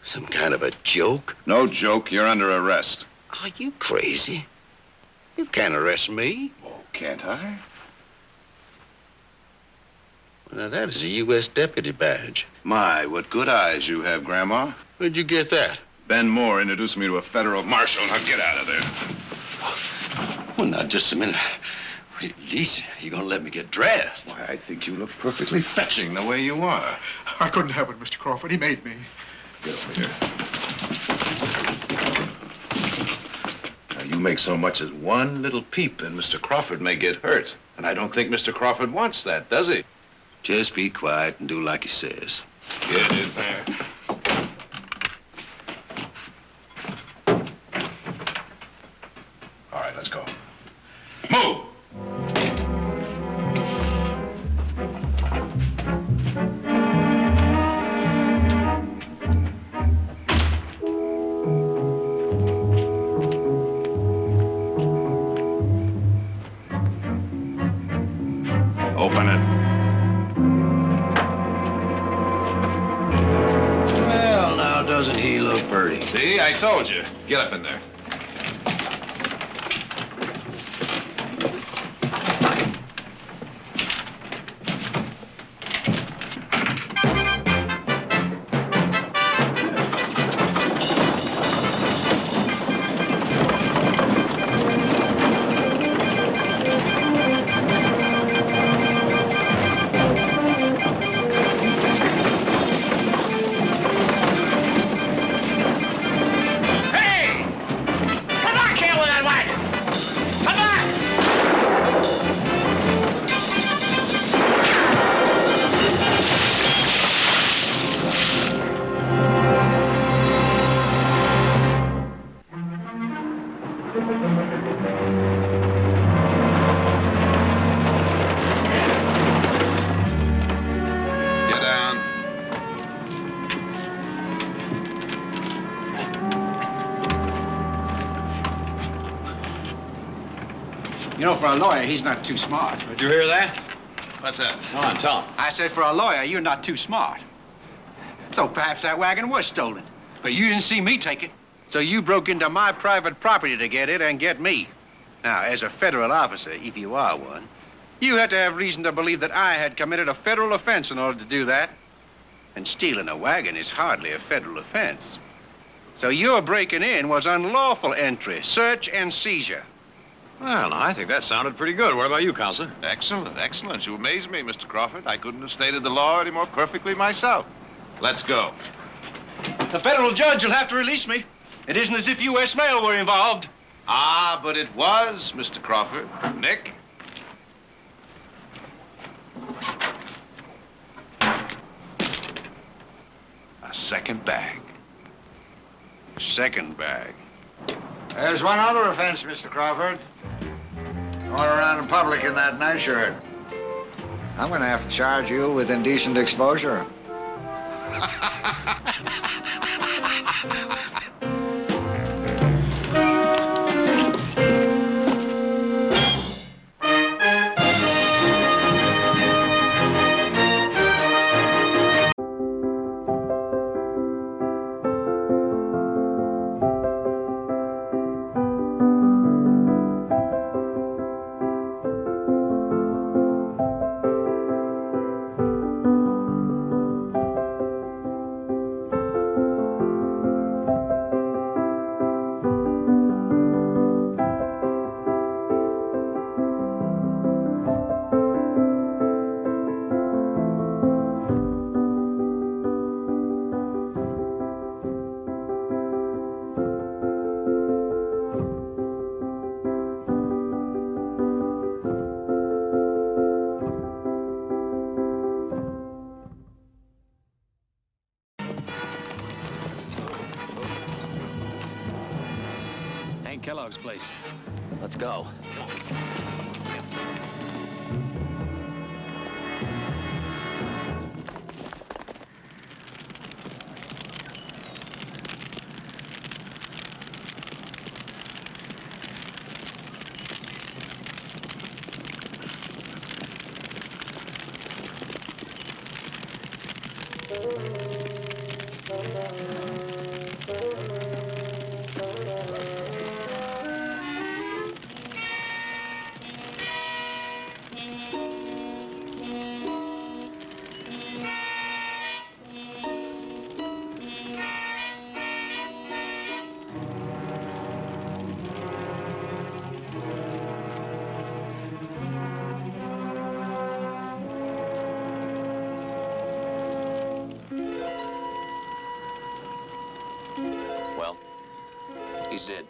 Some kind of a joke? No joke. You're under arrest. Are you crazy? You can't arrest me. Oh, can't I? Now, that is a U.S. deputy badge. My, what good eyes you have, Grandma. Where'd you get that? Ben Moore introduced me to a federal marshal. Now get out of there. Well, now, just a minute. Geez, you gonna let me get dressed? Why, I think you look perfectly fetching the way you are. I couldn't help it, Mr. Crawford. He made me. Get over here. Now, you make so much as one little peep, and Mr. Crawford may get hurt. And I don't think Mr. Crawford wants that, does he? Just be quiet and do like he says. Get in there. All right, let's go. Move! Open it. Well, now, doesn't he look pretty? See, I told you. Get up in there. You know, for a lawyer, he's not too smart. Did you hear that? What's that? Come on, Tom. I said, for a lawyer, you're not too smart. So perhaps that wagon was stolen. But you didn't see me take it. So you broke into my private property to get it and get me. Now, as a federal officer, if you are one, you had to have reason to believe that I had committed a federal offense in order to do that. And stealing a wagon is hardly a federal offense. So your breaking in was unlawful entry, search and seizure. Well, I think that sounded pretty good. What about you, Counselor? Excellent, excellent. You amaze me, Mr. Crawford. I couldn't have stated the law any more perfectly myself. Let's go. The federal judge will have to release me. It isn't as if U.S. mail were involved. Ah, but it was, Mr. Crawford. Nick? A second bag. Second bag. There's one other offense, Mr. Crawford. Going around in public in that nightshirt. I'm going to have to charge you with indecent exposure. Kellogg's place. Let's go. He's dead.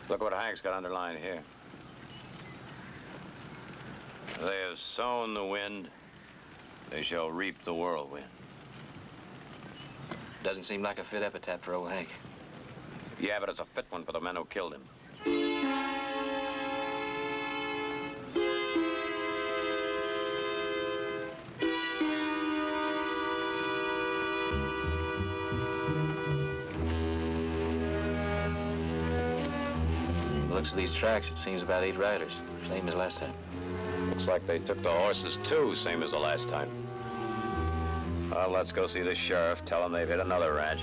Look what Hank's got underlined here. They have sown the wind, they shall reap the whirlwind. Doesn't seem like a fit epitaph for old Hank. Yeah, but it's a fit one for the men who killed him. Looks of these tracks, it seems about 8 riders. Same as last time. Looks like they took the horses, too, same as the last time. Well, let's go see the sheriff, tell him they've hit another ranch.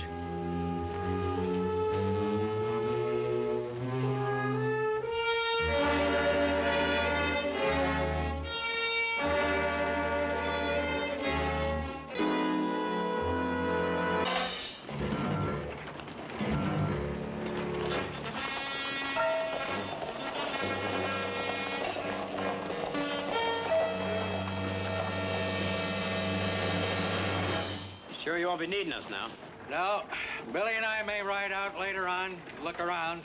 Sure you won't be needing us now? No. Billy and I may ride out later on, look around.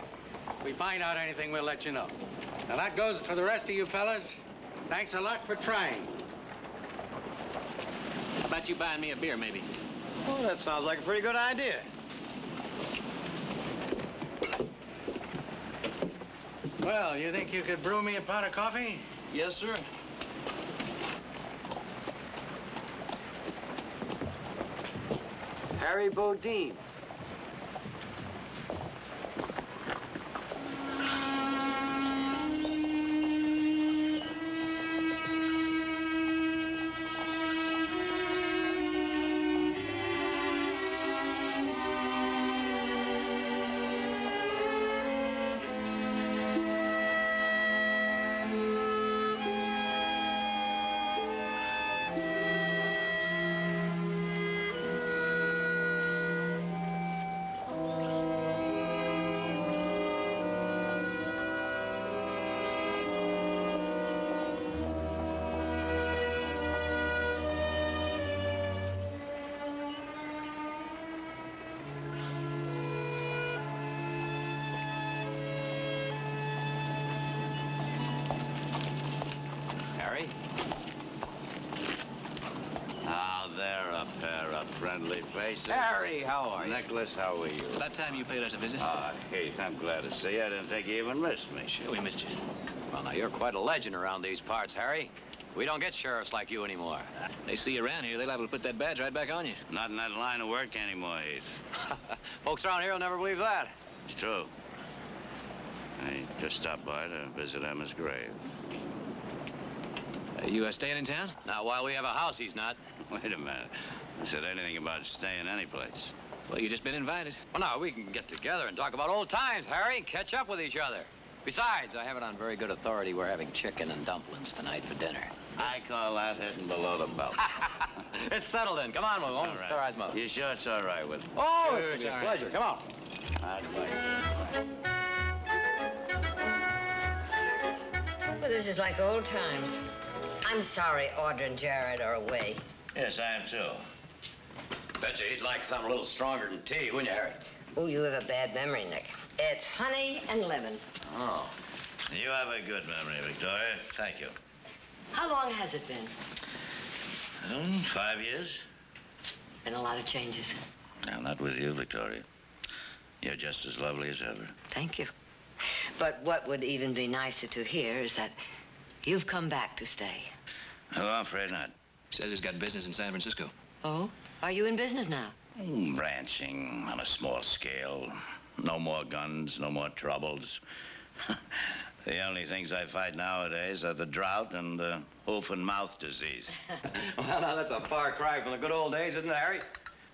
If we find out anything, we'll let you know. Now, that goes for the rest of you fellas. Thanks a lot for trying. How about you buying me a beer, maybe? Well, that sounds like a pretty good idea. Well, you think you could brew me a pot of coffee? Yes, sir. Harry Bodine. Friendly faces. Harry, how are you? Nicholas, how are you? About time you paid us a visit. Heath, I'm glad to see you. I didn't think you even missed me. Sure, we missed you. Well, now, you're quite a legend around these parts, Harry. We don't get sheriffs like you anymore. They see you around here, they're liable to put that badge right back on you. Not in that line of work anymore, Heath. Folks around here will never believe that. It's true. I just stopped by to visit Emma's grave. You staying in town? Now, while we have a house, he's not. Wait a minute. I said anything about staying anyplace. Well, you just been invited. Well, now, we can get together and talk about old times, Harry, and catch up with each other. Besides, I have it on very good authority we're having chicken and dumplings tonight for dinner. I call that hitting below the belt. It's settled in. Come on, we won't stir eyes mouth. You sure it's all right with me? Oh, sure, it's a all pleasure. Come on. I'd like. Well, this is like old times. I'm sorry Audra and Jared are away. Yes, I am, too. Bet you he'd like something a little stronger than tea, wouldn't you, Harry? Oh, you have a bad memory, Nick. It's honey and lemon. Oh. You have a good memory, Victoria. Thank you. How long has it been? 5 years. Been a lot of changes. No, not with you, Victoria. You're just as lovely as ever. Thank you. But what would even be nicer to hear is that you've come back to stay. Oh, I'm afraid not. Says he's got business in San Francisco. Oh? Are you in business now? Ranching on a small scale. No more guns, no more troubles. The only things I fight nowadays are the drought and the hoof and mouth disease. Well, now, that's a far cry from the good old days, isn't it, Harry?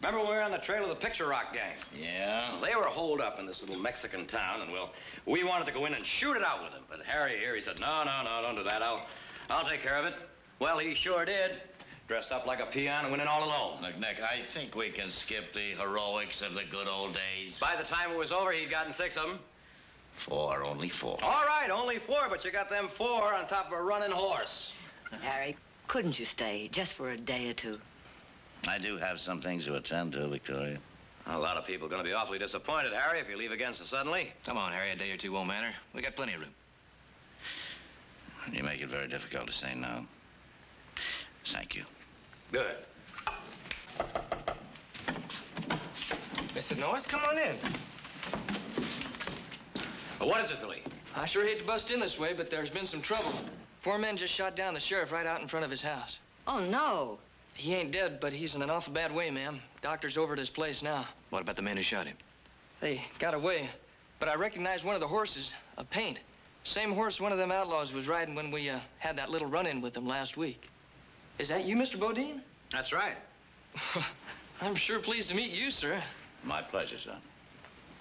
Remember when we were on the trail of the Picture Rock gang? Yeah. They were holed up in this little Mexican town, and, well, we wanted to go in and shoot it out with them. But Harry here, he said, no, don't do that. I'll take care of it. Well, he sure did. Dressed up like a peon and went in all alone. Look, Nick, I think we can skip the heroics of the good old days. By the time it was over, he'd gotten 6 of them. 4, only 4. All right, only 4, but you got them 4 on top of a running horse. Harry, couldn't you stay just for a day or two? I do have some things to attend to, Victoria. A lot of people are going to be awfully disappointed, Harry, if you leave again so suddenly. Come on, Harry, a day or two won't matter. We got plenty of room. You make it very difficult to say no. Thank you. Good. Mr. Norris, come on in. Well, what is it, Billy? I sure hate to bust in this way, but there's been some trouble. 4 men just shot down the sheriff right out in front of his house. Oh, no. He ain't dead, but he's in an awful bad way, ma'am. Doctor's over at his place now. What about the men who shot him? They got away, but I recognized one of the horses, a Paint. Same horse one of them outlaws was riding when we had that little run-in with them last week. Is that you, Mr. Bodine? That's right. I'm sure pleased to meet you, sir. My pleasure, son.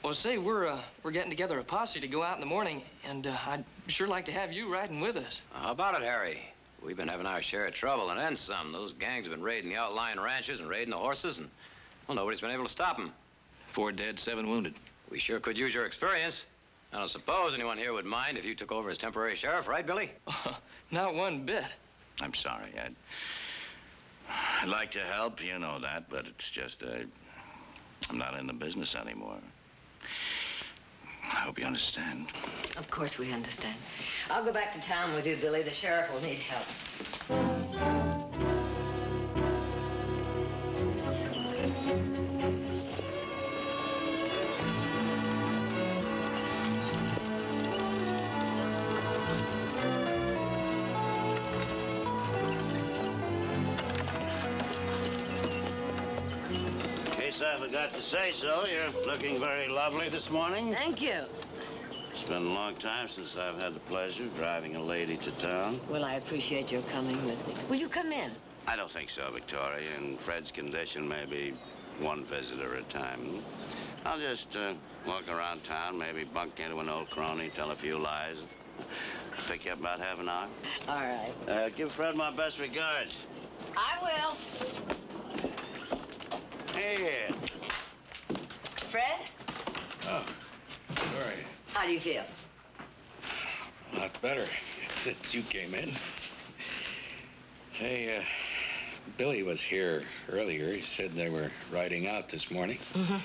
Well, say, we're getting together a posse to go out in the morning, and I'd sure like to have you riding with us. How about it, Harry? We've been having our share of trouble, and then some. Those gangs have been raiding the outlying ranches and raiding the horses, and, well, nobody's been able to stop them. 4 dead, 7 wounded. We sure could use your experience. I don't suppose anyone here would mind if you took over as temporary sheriff, right, Billy? Not one bit. I'm sorry. I'd like to help, you know that, but it's just, I'm not in the business anymore. I hope you understand. Of course we understand. I'll go back to town with you, Billy. The sheriff will need help. I forgot to say so. You're looking very lovely this morning. Thank you. It's been a long time since I've had the pleasure of driving a lady to town. Well, I appreciate your coming with me. Will you come in? I don't think so, Victoria. In Fred's condition, maybe one visitor at a time. I'll just walk around town, maybe bunk into an old crony, tell a few lies. Pick you up about half an hour. All right. Give Fred my best regards. I will. Hey. Fred? Oh, sorry. How do you feel? A lot better since you came in. Hey, Billy was here earlier. He said they were riding out this morning. Mm-hmm.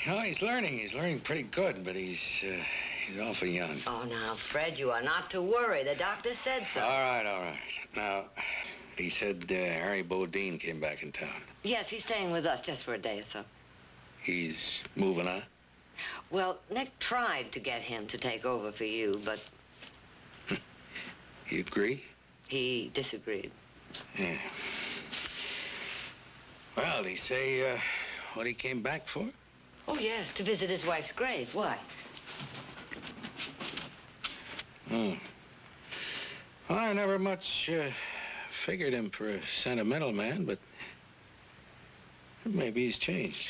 You know, he's learning. He's learning pretty good, but he's awful young. Oh, now, Fred, you are not to worry. The doctor said so. All right. Now, he said Harry Bodine came back in town. Yes, he's staying with us just for a day or so. He's moving on? Well, Nick tried to get him to take over for you, but... You agree? He disagreed. Yeah. Well, did he say what he came back for? Oh, yes, to visit his wife's grave. Why? Oh. Well, I never much figured him for a sentimental man, but maybe he's changed.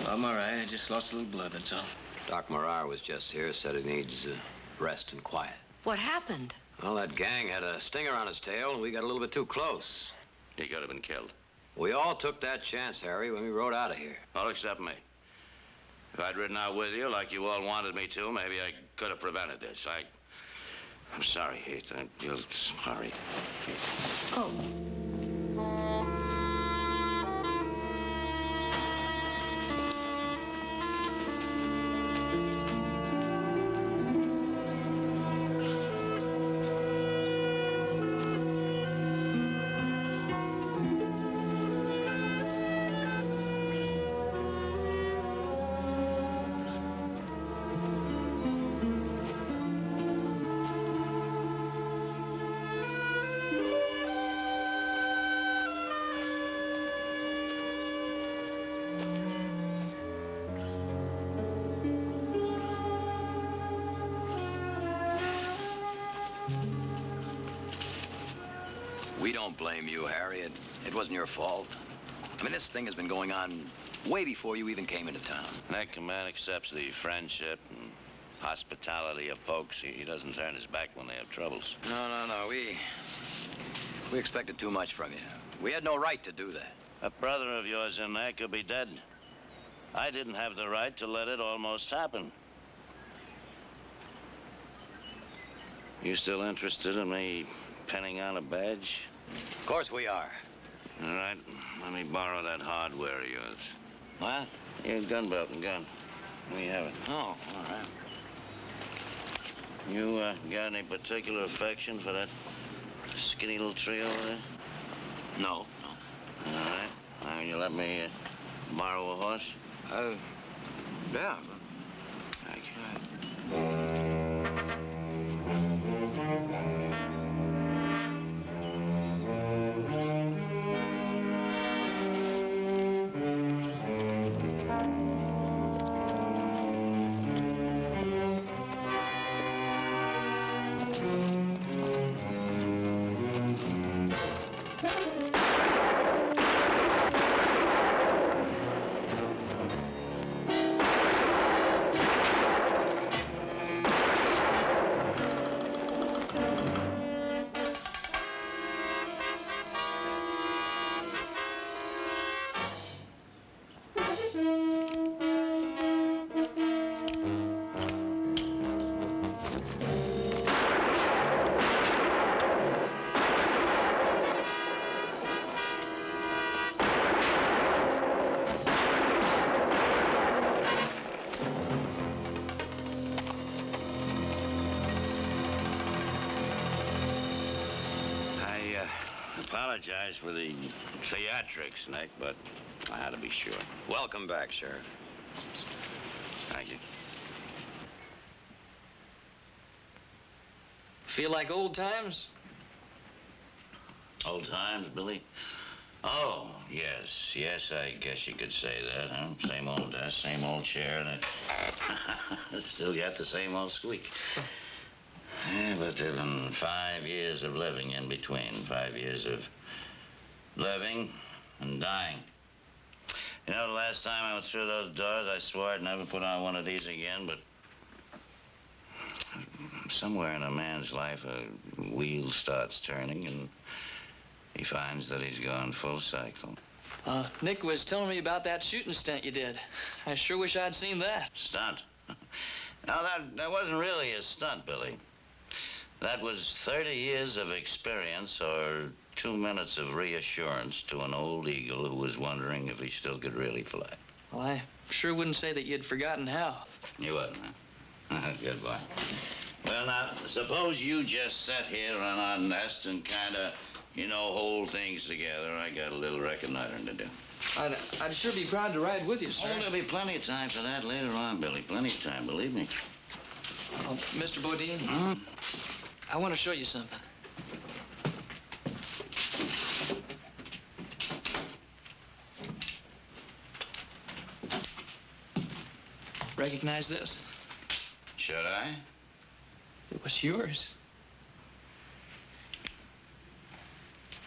I'm all right. I just lost a little blood, that's all. Doc Marar was just here, said he needs rest and quiet. What happened? Well, that gang had a stinger on his tail, and we got a little bit too close. He could have been killed. We all took that chance, Harry, when we rode out of here. All except me. If I'd ridden out with you like you all wanted me to, maybe I could have prevented this. I'm sorry, Heath. I'm sorry. Oh. We don't blame you, Harry. It wasn't your fault. I mean, this thing has been going on way before you even came into town. That man accepts the friendship and hospitality of folks. He doesn't turn his back when they have troubles. No. We expected too much from you. We had no right to do that. A brother of yours in there could be dead. I didn't have the right to let it almost happen. You still interested in me pinning on a badge? Of course we are. All right, let me borrow that hardware of yours. What? Your gun belt and gun. We have it. Oh, all right. You got any particular affection for that skinny little tree over there? No. All right. Now, you let me borrow a horse? Yeah. Thank you. Apologize for the theatrics, Nick, but I had to be sure. Welcome back, Sheriff. Thank you. Feel like old times? Old times, Billy? Oh, yes, I guess you could say that, huh? Same old desk, same old chair, and it still got the same old squeak. Yeah, but there've been 5 years of living in between. 5 years of living and dying. You know, the last time I went through those doors, I swore I'd never put on one of these again, but somewhere in a man's life, a wheel starts turning, and he finds that he's gone full cycle. Nick was telling me about that shooting stunt you did. I sure wish I'd seen that. Stunt? No, that wasn't really a stunt, Billy. That was 30 years of experience or 2 minutes of reassurance to an old eagle who was wondering if he still could really fly. Well, I sure wouldn't say that you'd forgotten how. You wouldn't, huh? Good boy. Well, now, suppose you just sit here on our nest and kind of, hold things together. I got a little reconnoitering to do. I'd sure be proud to ride with you, sir. Oh, there'll be plenty of time for that later on, Billy. Plenty of time, believe me. Oh, Mr. Bodine, I want to show you something. Recognize this? Should I? It was yours.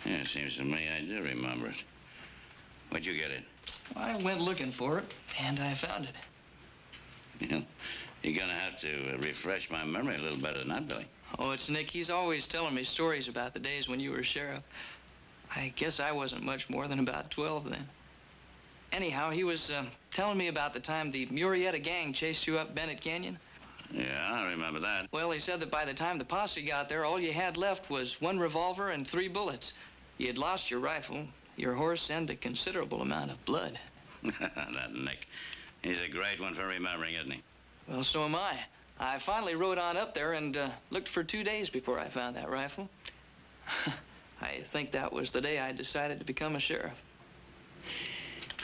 Yeah, it seems to me I do remember it. Where'd you get it? I went looking for it, and I found it. You're gonna have to refresh my memory a little better than that, Billy. Oh, it's Nick. He's always telling me stories about the days when you were sheriff. I guess I wasn't much more than about 12 then. Anyhow, he was telling me about the time the Murrieta gang chased you up Bennett Canyon. Yeah, I remember that. Well, he said that by the time the posse got there, all you had left was 1 revolver and 3 bullets. You had lost your rifle, your horse, and a considerable amount of blood. That Nick. He's a great one for remembering, isn't he? Well, so am I. I finally rode on up there and looked for 2 days before I found that rifle. I think that was the day I decided to become a sheriff.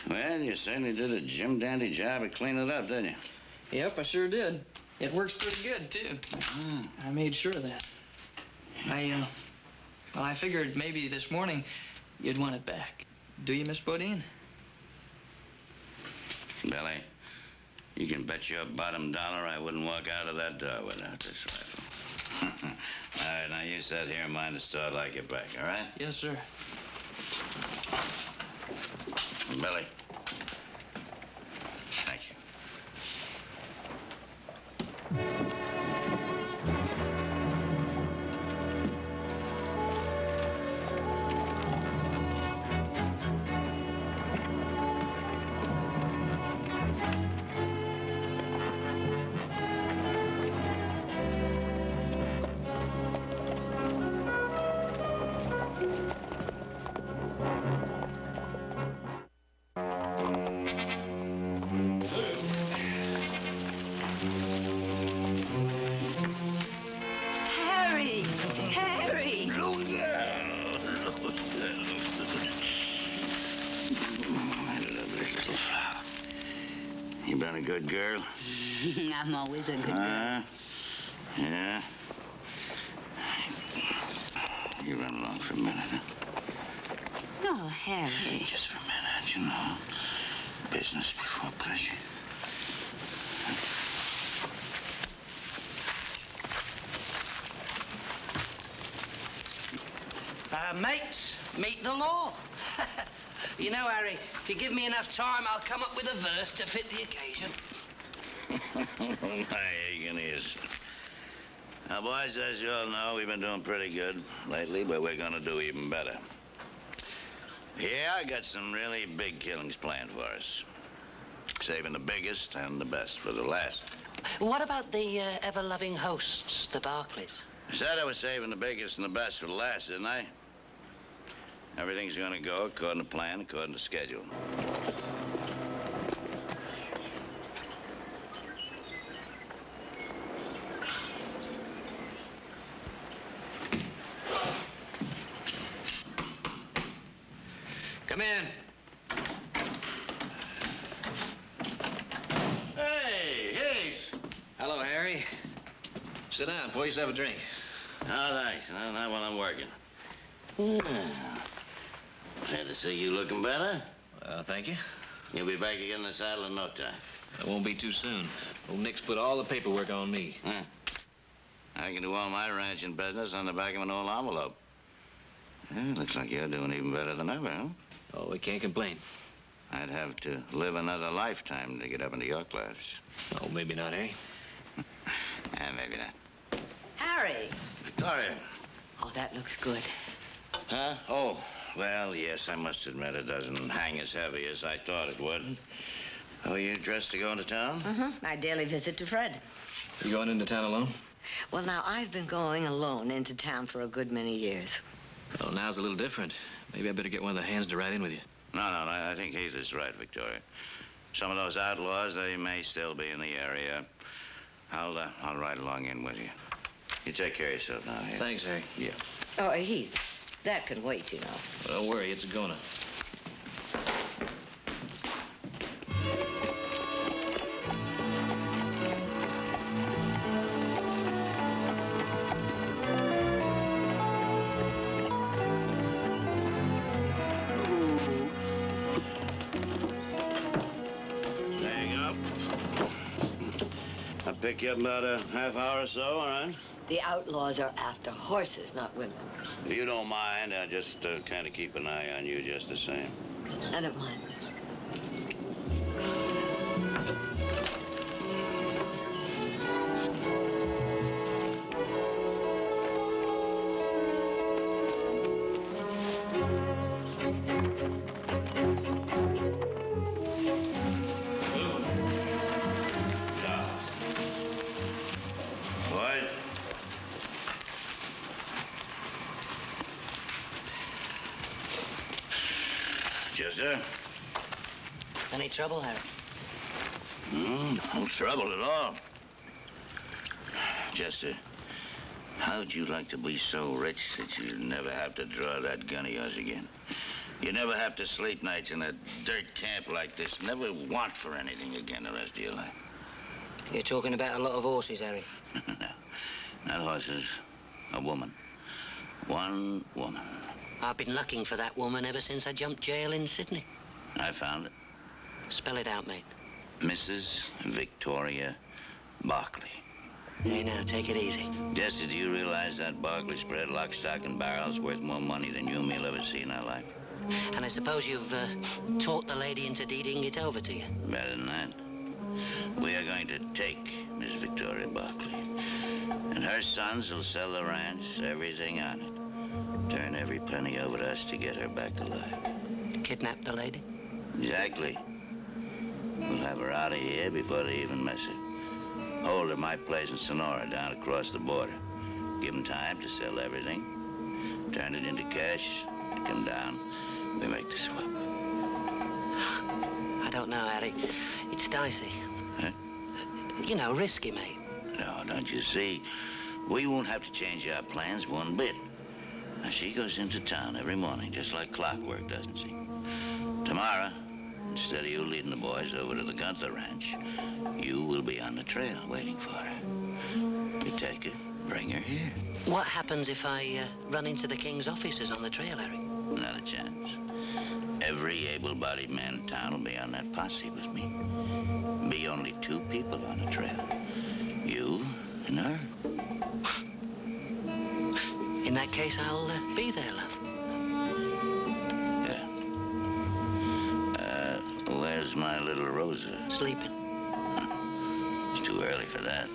Well, you certainly did a jim-dandy job of cleaning it up, didn't you? Yep, I sure did. It works pretty good, too. I made sure of that. I figured maybe this morning you'd want it back. Do you, Miss Bodine? Billy, you can bet your bottom dollar I wouldn't walk out of that door without this rifle. All right, now you sit here and mind the store like you're back, all right? Yes, sir. Billy. Thank you. You been a good girl? I'm always a good girl. Yeah. You run along for a minute, huh? Oh, Harry. Just for a minute, you know. Business before pleasure. Mates, meet the law. You know, Harry, if you give me enough time, I'll come up with a verse to fit the occasion. My aching ears. Now, boys, as you all know, we've been doing pretty good lately, but we're gonna do even better. Yeah, I got some really big killings planned for us. Saving the biggest and the best for the last. What about the ever-loving hosts, the Barkleys? I said I was saving the biggest and the best for the last, didn't I? Everything's gonna go according to plan, according to schedule. Come in. Hey, Heath. Hello, Harry. Sit down. Pour yourself a drink. Oh, thanks. No, not while I'm working. Glad to see you looking better. Thank you. You'll be back again in the saddle in no time. It won't be too soon. Old Nick's put all the paperwork on me. Huh. I can do all my ranching business on the back of an old envelope. Well, looks like you're doing even better than ever, huh? Oh, we can't complain. I'd have to live another lifetime to get up into your class. Oh, maybe not, Harry. Maybe not. Harry. Victoria. Oh, that looks good. Huh? Oh, well, yes, I must admit it doesn't hang as heavy as I thought it would. Oh, you dressed to go into town? Mm-hmm. My daily visit to Fred. You going into town alone? Well, now, I've been going alone into town for a good many years. Well, now's a little different. Maybe I better get one of the hands to ride in with you. No, I think Heath is right, Victoria. Some of those outlaws, they may still be in the area. I'll ride along in with you. You take care of yourself now, Heath. Thanks, Harry. Yeah. Oh, Heath, that can wait, you know. Well, don't worry, it's a gonna. Pick you up about a half hour or so, all right? The outlaws are after horses, not women. If you don't mind, I'll just kind of keep an eye on you just the same. I don't mind. Chester? Any trouble, Harry? No trouble at all. Chester, how'd you like to be so rich that you never have to draw that gun of yours again? You never have to sleep nights in a dirt camp like this. Never want for anything again the rest of your life. You're talking about a lot of horses, Harry. No, not horses. A woman. One woman. I've been looking for that woman ever since I jumped jail in Sydney. I found it. Spell it out, mate. Mrs. Victoria Barkley. Hey, now, take it easy. Jesse, do you realize that Barkley spread lock, stock, and barrel's worth more money than you and me'll ever see in our life? And I suppose you've talked the lady into deeding it over to you? Better than that. We are going to take Miss Victoria Barkley. And her sons will sell the ranch, everything on it. Turn every penny over to us to get her back alive. Kidnap the lady? Exactly. We'll have her out of here before they even mess her. Hold her at my place in Sonora down across the border. Give them time to sell everything. Turn it into cash. Come down. We make the swap. I don't know, Harry. It's dicey. Huh? You know, risky, mate. No, don't you see? We won't have to change our plans one bit. Now, she goes into town every morning, just like clockwork, doesn't she? Tomorrow, instead of you leading the boys over to the Gunther Ranch, you will be on the trail waiting for her. You take her, bring her here. What happens if I run into the King's officers on the trail, Harry? Not a chance. Every able-bodied man in town will be on that posse with me. Be only two people on the trail. You and her. In that case, I'll be there, love. Yeah. Where's my little Rosa? Sleeping. It's too early for that.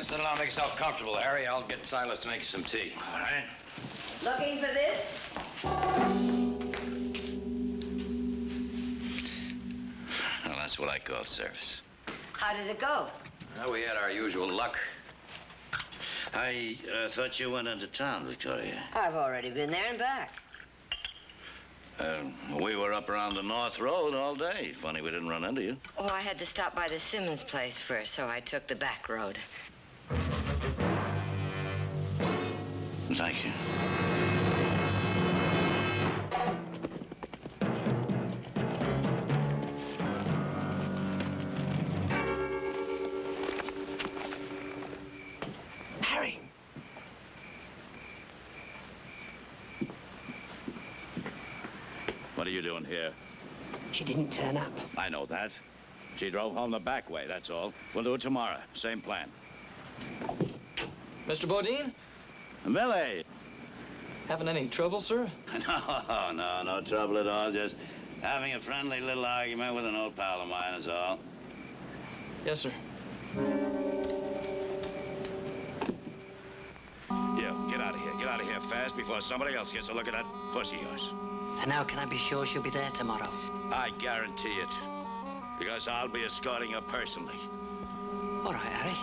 Settle down, make yourself comfortable, Harry. I'll get Silas to make you some tea. All right. Looking for this? Well, that's what I call service. How did it go? Well, we had our usual luck. I thought you went into town, Victoria. I've already been there and back. We were up around the North Road all day. Funny we didn't run into you. Oh, I had to stop by the Simmons place first, so I took the back road. Thank you. Harry. What are you doing here? She didn't turn up. I know that. She drove home the back way, that's all. We'll do it tomorrow. Same plan. Mr. Bodine? Millie! Having any trouble, sir? No trouble at all. Just having a friendly little argument with an old pal of mine is all. Yes, sir. You, get out of here. Get out of here fast before somebody else gets a look at that pussy of yours. And now can I be sure she'll be there tomorrow? I guarantee it. Because I'll be escorting her personally. All right, Harry.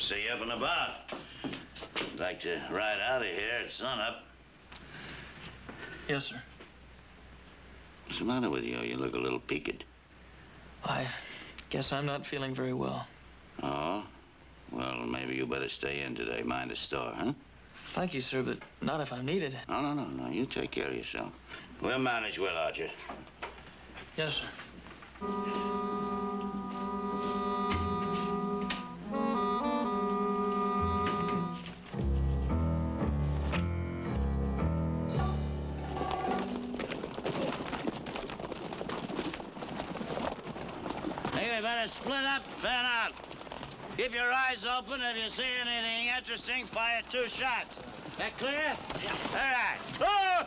See you up and about. I'd like to ride out of here at sunup. Yes, sir. What's the matter with you? You look a little peaked. I guess I'm not feeling very well. Oh? Well, maybe you better stay in today. Mind the store, huh? Thank you, sir, but not if I'm needed. No. You take care of yourself. We'll manage without you. Yes, sir. Split up, fan out. Keep your eyes open. If you see anything interesting, fire 2 shots. That clear? Yeah. All right. Oh!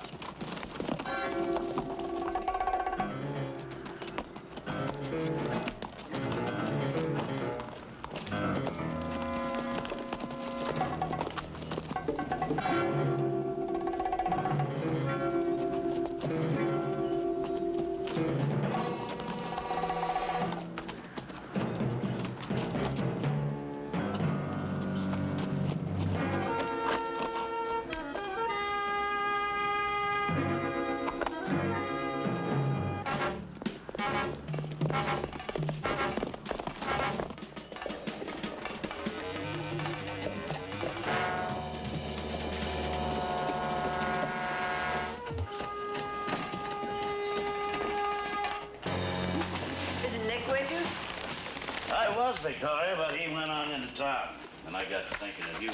Victoria, but he went on into town. And I got to thinking of you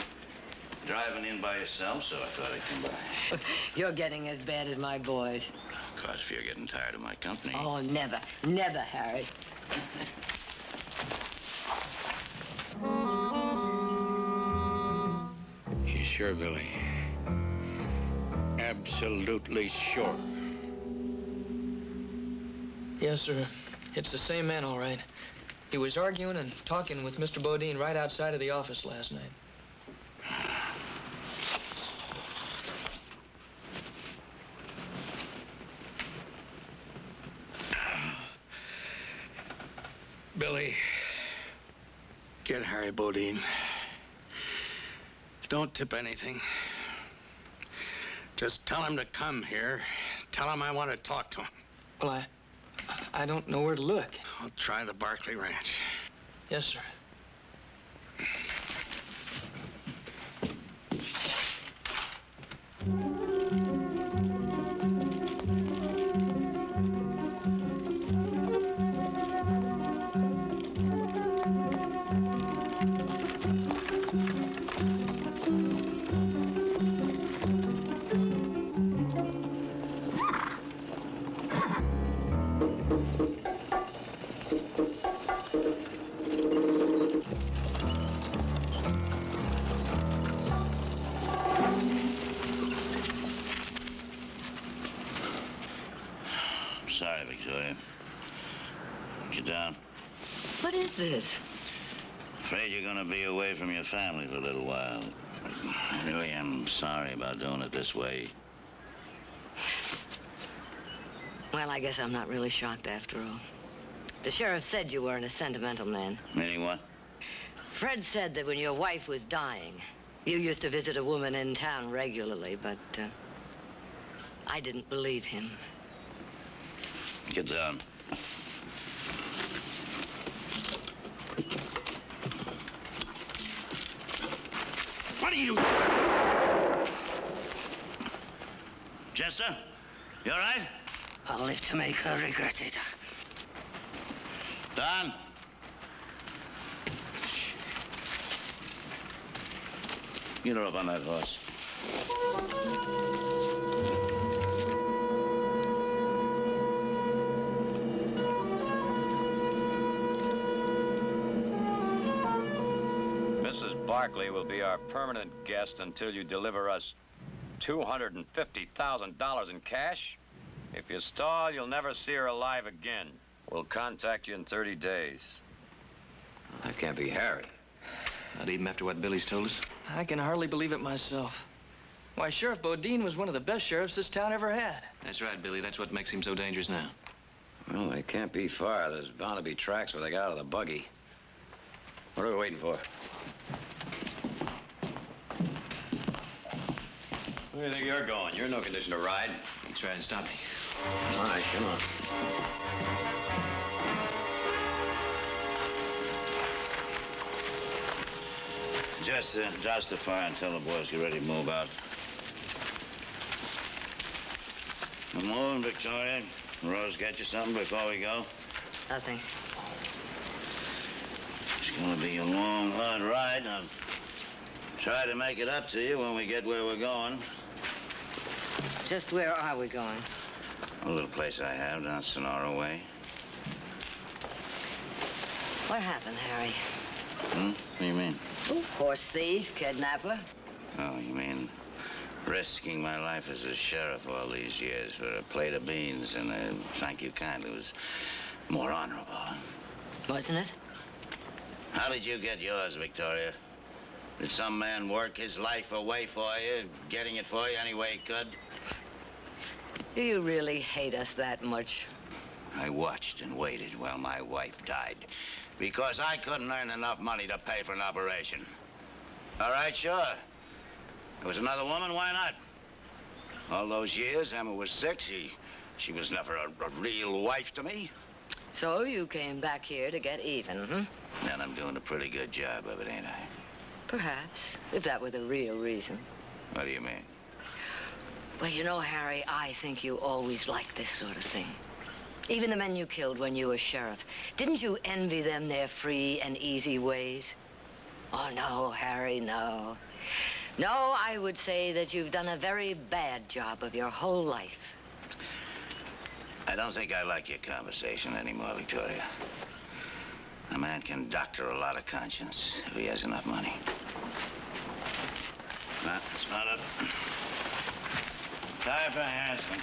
driving in by yourself, so I thought I'd come by. You're getting as bad as my boys. Of course, if you're getting tired of my company. Oh, never. Never, Harry. You sure, Billy? Absolutely sure. Yes, sir. It's the same man, all right. He was arguing and talking with Mr. Bodine right outside of the office last night. Billy, get Harry Bodine. Don't tip anything. Just tell him to come here. Tell him I want to talk to him. Well, I don't know where to look. I'll try the Barkley Ranch. Yes, sir. Sorry, Victoria. Get down. What is this? Afraid you're gonna be away from your family for a little while. I really am sorry about doing it this way. Well, I guess I'm not really shocked after all. The sheriff said you weren't a sentimental man. Meaning what? Fred said that when your wife was dying, you used to visit a woman in town regularly, but I didn't believe him. Get down. What are you... Chester, you all right? I'll live to make her regret it. Don? Get her up on that horse. Mrs. Barkley will be our permanent guest until you deliver us $250,000 in cash. If you stall, you'll never see her alive again. We'll contact you in 30 days. That can't be Harry. Not even after what Billy's told us? I can hardly believe it myself. Why, Sheriff Bodine was one of the best sheriffs this town ever had. That's right, Billy. That's what makes him so dangerous now. Well, they can't be far. There's bound to be tracks where they got out of the buggy. What are we waiting for? Where do you think you're going? You're in no condition to ride. You try and stop me. All right, come on. Just douse the fire and tell the boys to get ready to move out. Come on, Victoria. Rose get you something before we go? Nothing. It's gonna be a long, hard ride. I'll try to make it up to you when we get where we're going. Just where are we going? A little place I have down Sonora way. What happened, Harry? What do you mean? Horse thief, kidnapper. Oh, you mean Risking my life as a sheriff all these years for a plate of beans and a thank you kindly was more honorable. Wasn't it? How did you get yours, Victoria? Did some man work his life away for you, getting it for you any way he could? Do you really hate us that much? I watched and waited while my wife died because I couldn't earn enough money to pay for an operation. All right, sure. There was another woman, why not? All those years Emma was sick, she was never a real wife to me. So you came back here to get even, hmm? And I'm doing a pretty good job of it, ain't I? Perhaps, if that were the real reason. What do you mean? Well, you know, Harry, I think you always liked this sort of thing. Even the men you killed when you were sheriff. Didn't you envy them their free and easy ways? Oh, no, Harry, no. No, I would say that you've done a very bad job of your whole life. I don't think I like your conversation anymore, Victoria. A man can doctor a lot of conscience if he has enough money. Well, spot up. Time for Hanson.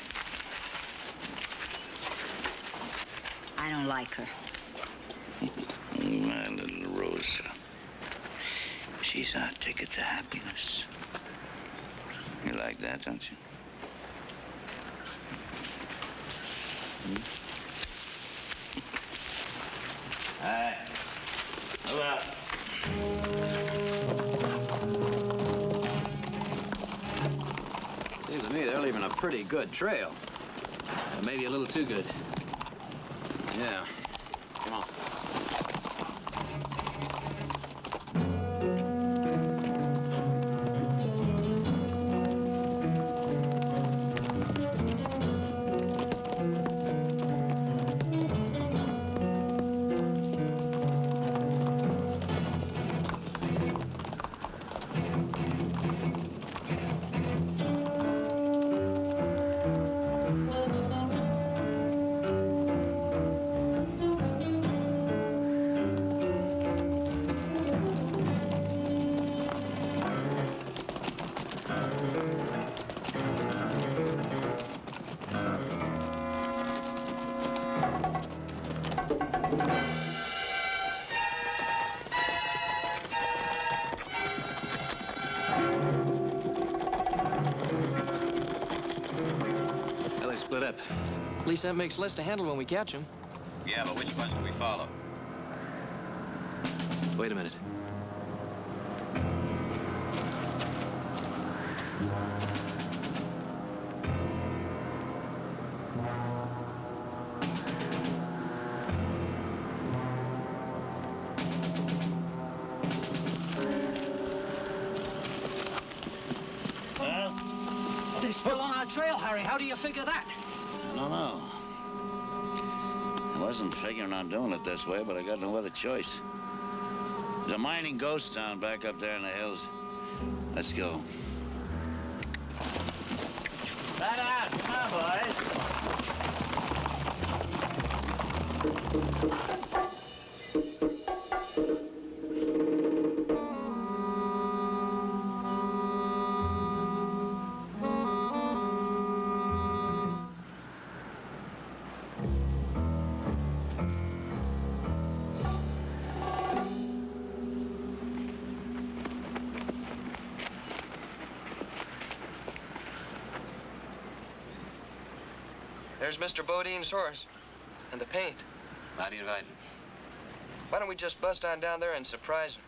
I don't like her. My little Rosa. She's our ticket to happiness. You like that, don't you? All right. Move out. Seems to me they're leaving a pretty good trail. Maybe a little too good. Yeah. Come on. Split up. At least that makes less to handle when we catch him. Yeah, but which ones do we follow? Wait a minute. They're still on our trail, Harry. How do you figure that? I don't know. I wasn't figuring on doing it this way, but I got no other choice. There's a mining ghost town back up there in the hills. Let's go. Right out. Come on, boys. There's Mr. Bodine's horse. And the paint. How do you invite him? Why don't we just bust on down there and surprise him?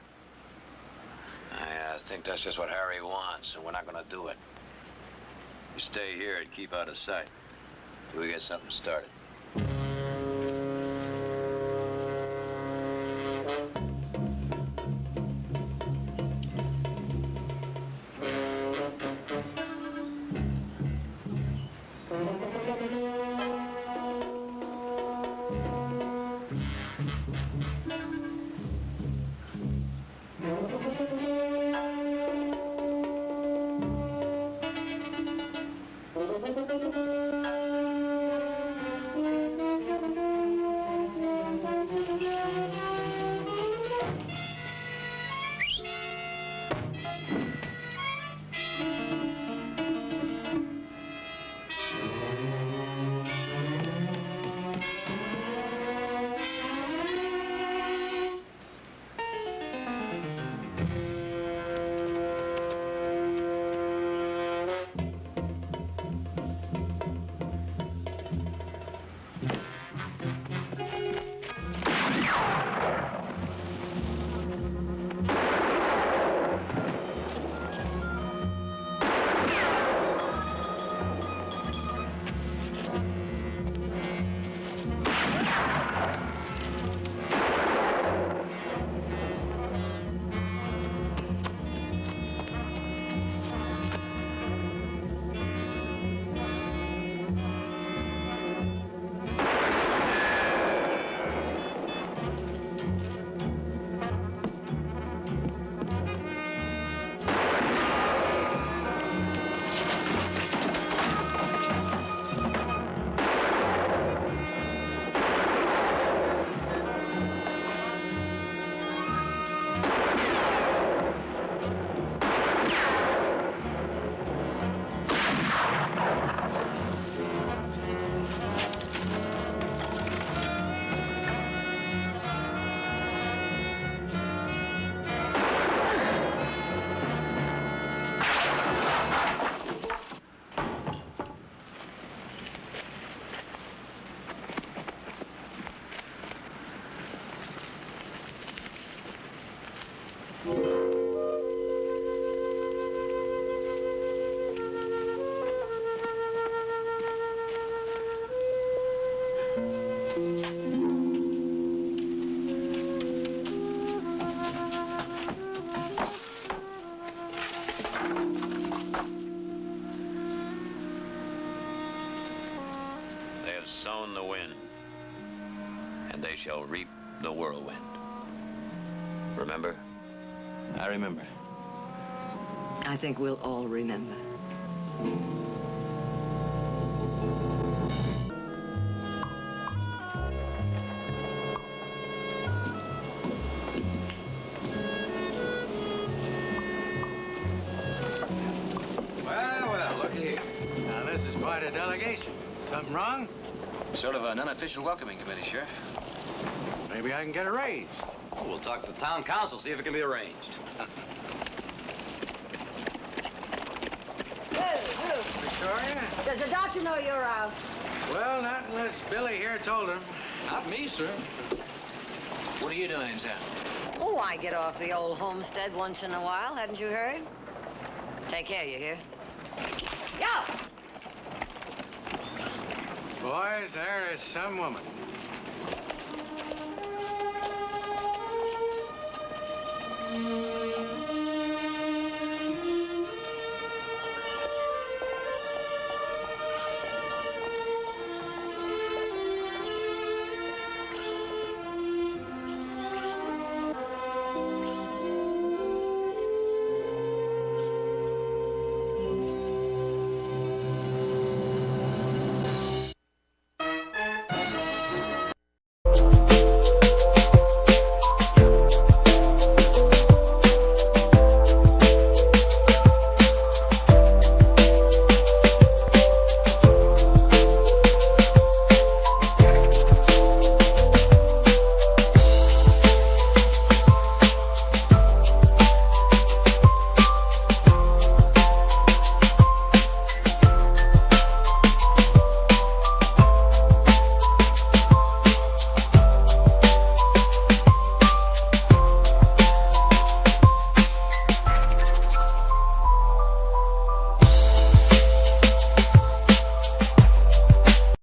I think that's just what Harry wants, so we're not going to do it. You stay here and keep out of sight till we get something started. They have sown the wind, and they shall reap the whirlwind. Remember? I remember. I think we'll all remember. Well, looky here. Now, this is quite a delegation. Something wrong? Sort of an unofficial welcoming committee, Sheriff. Maybe I can get a raise. Oh, we'll talk to the town council, see if it can be arranged. Victoria? Does the doctor know you're out? Well, not unless Billy here told him. Not me, sir. What are you doing in town? Oh, I get off the old homestead once in a while. Hadn't you heard? Take care, you hear? Yo! Boys, there is some woman.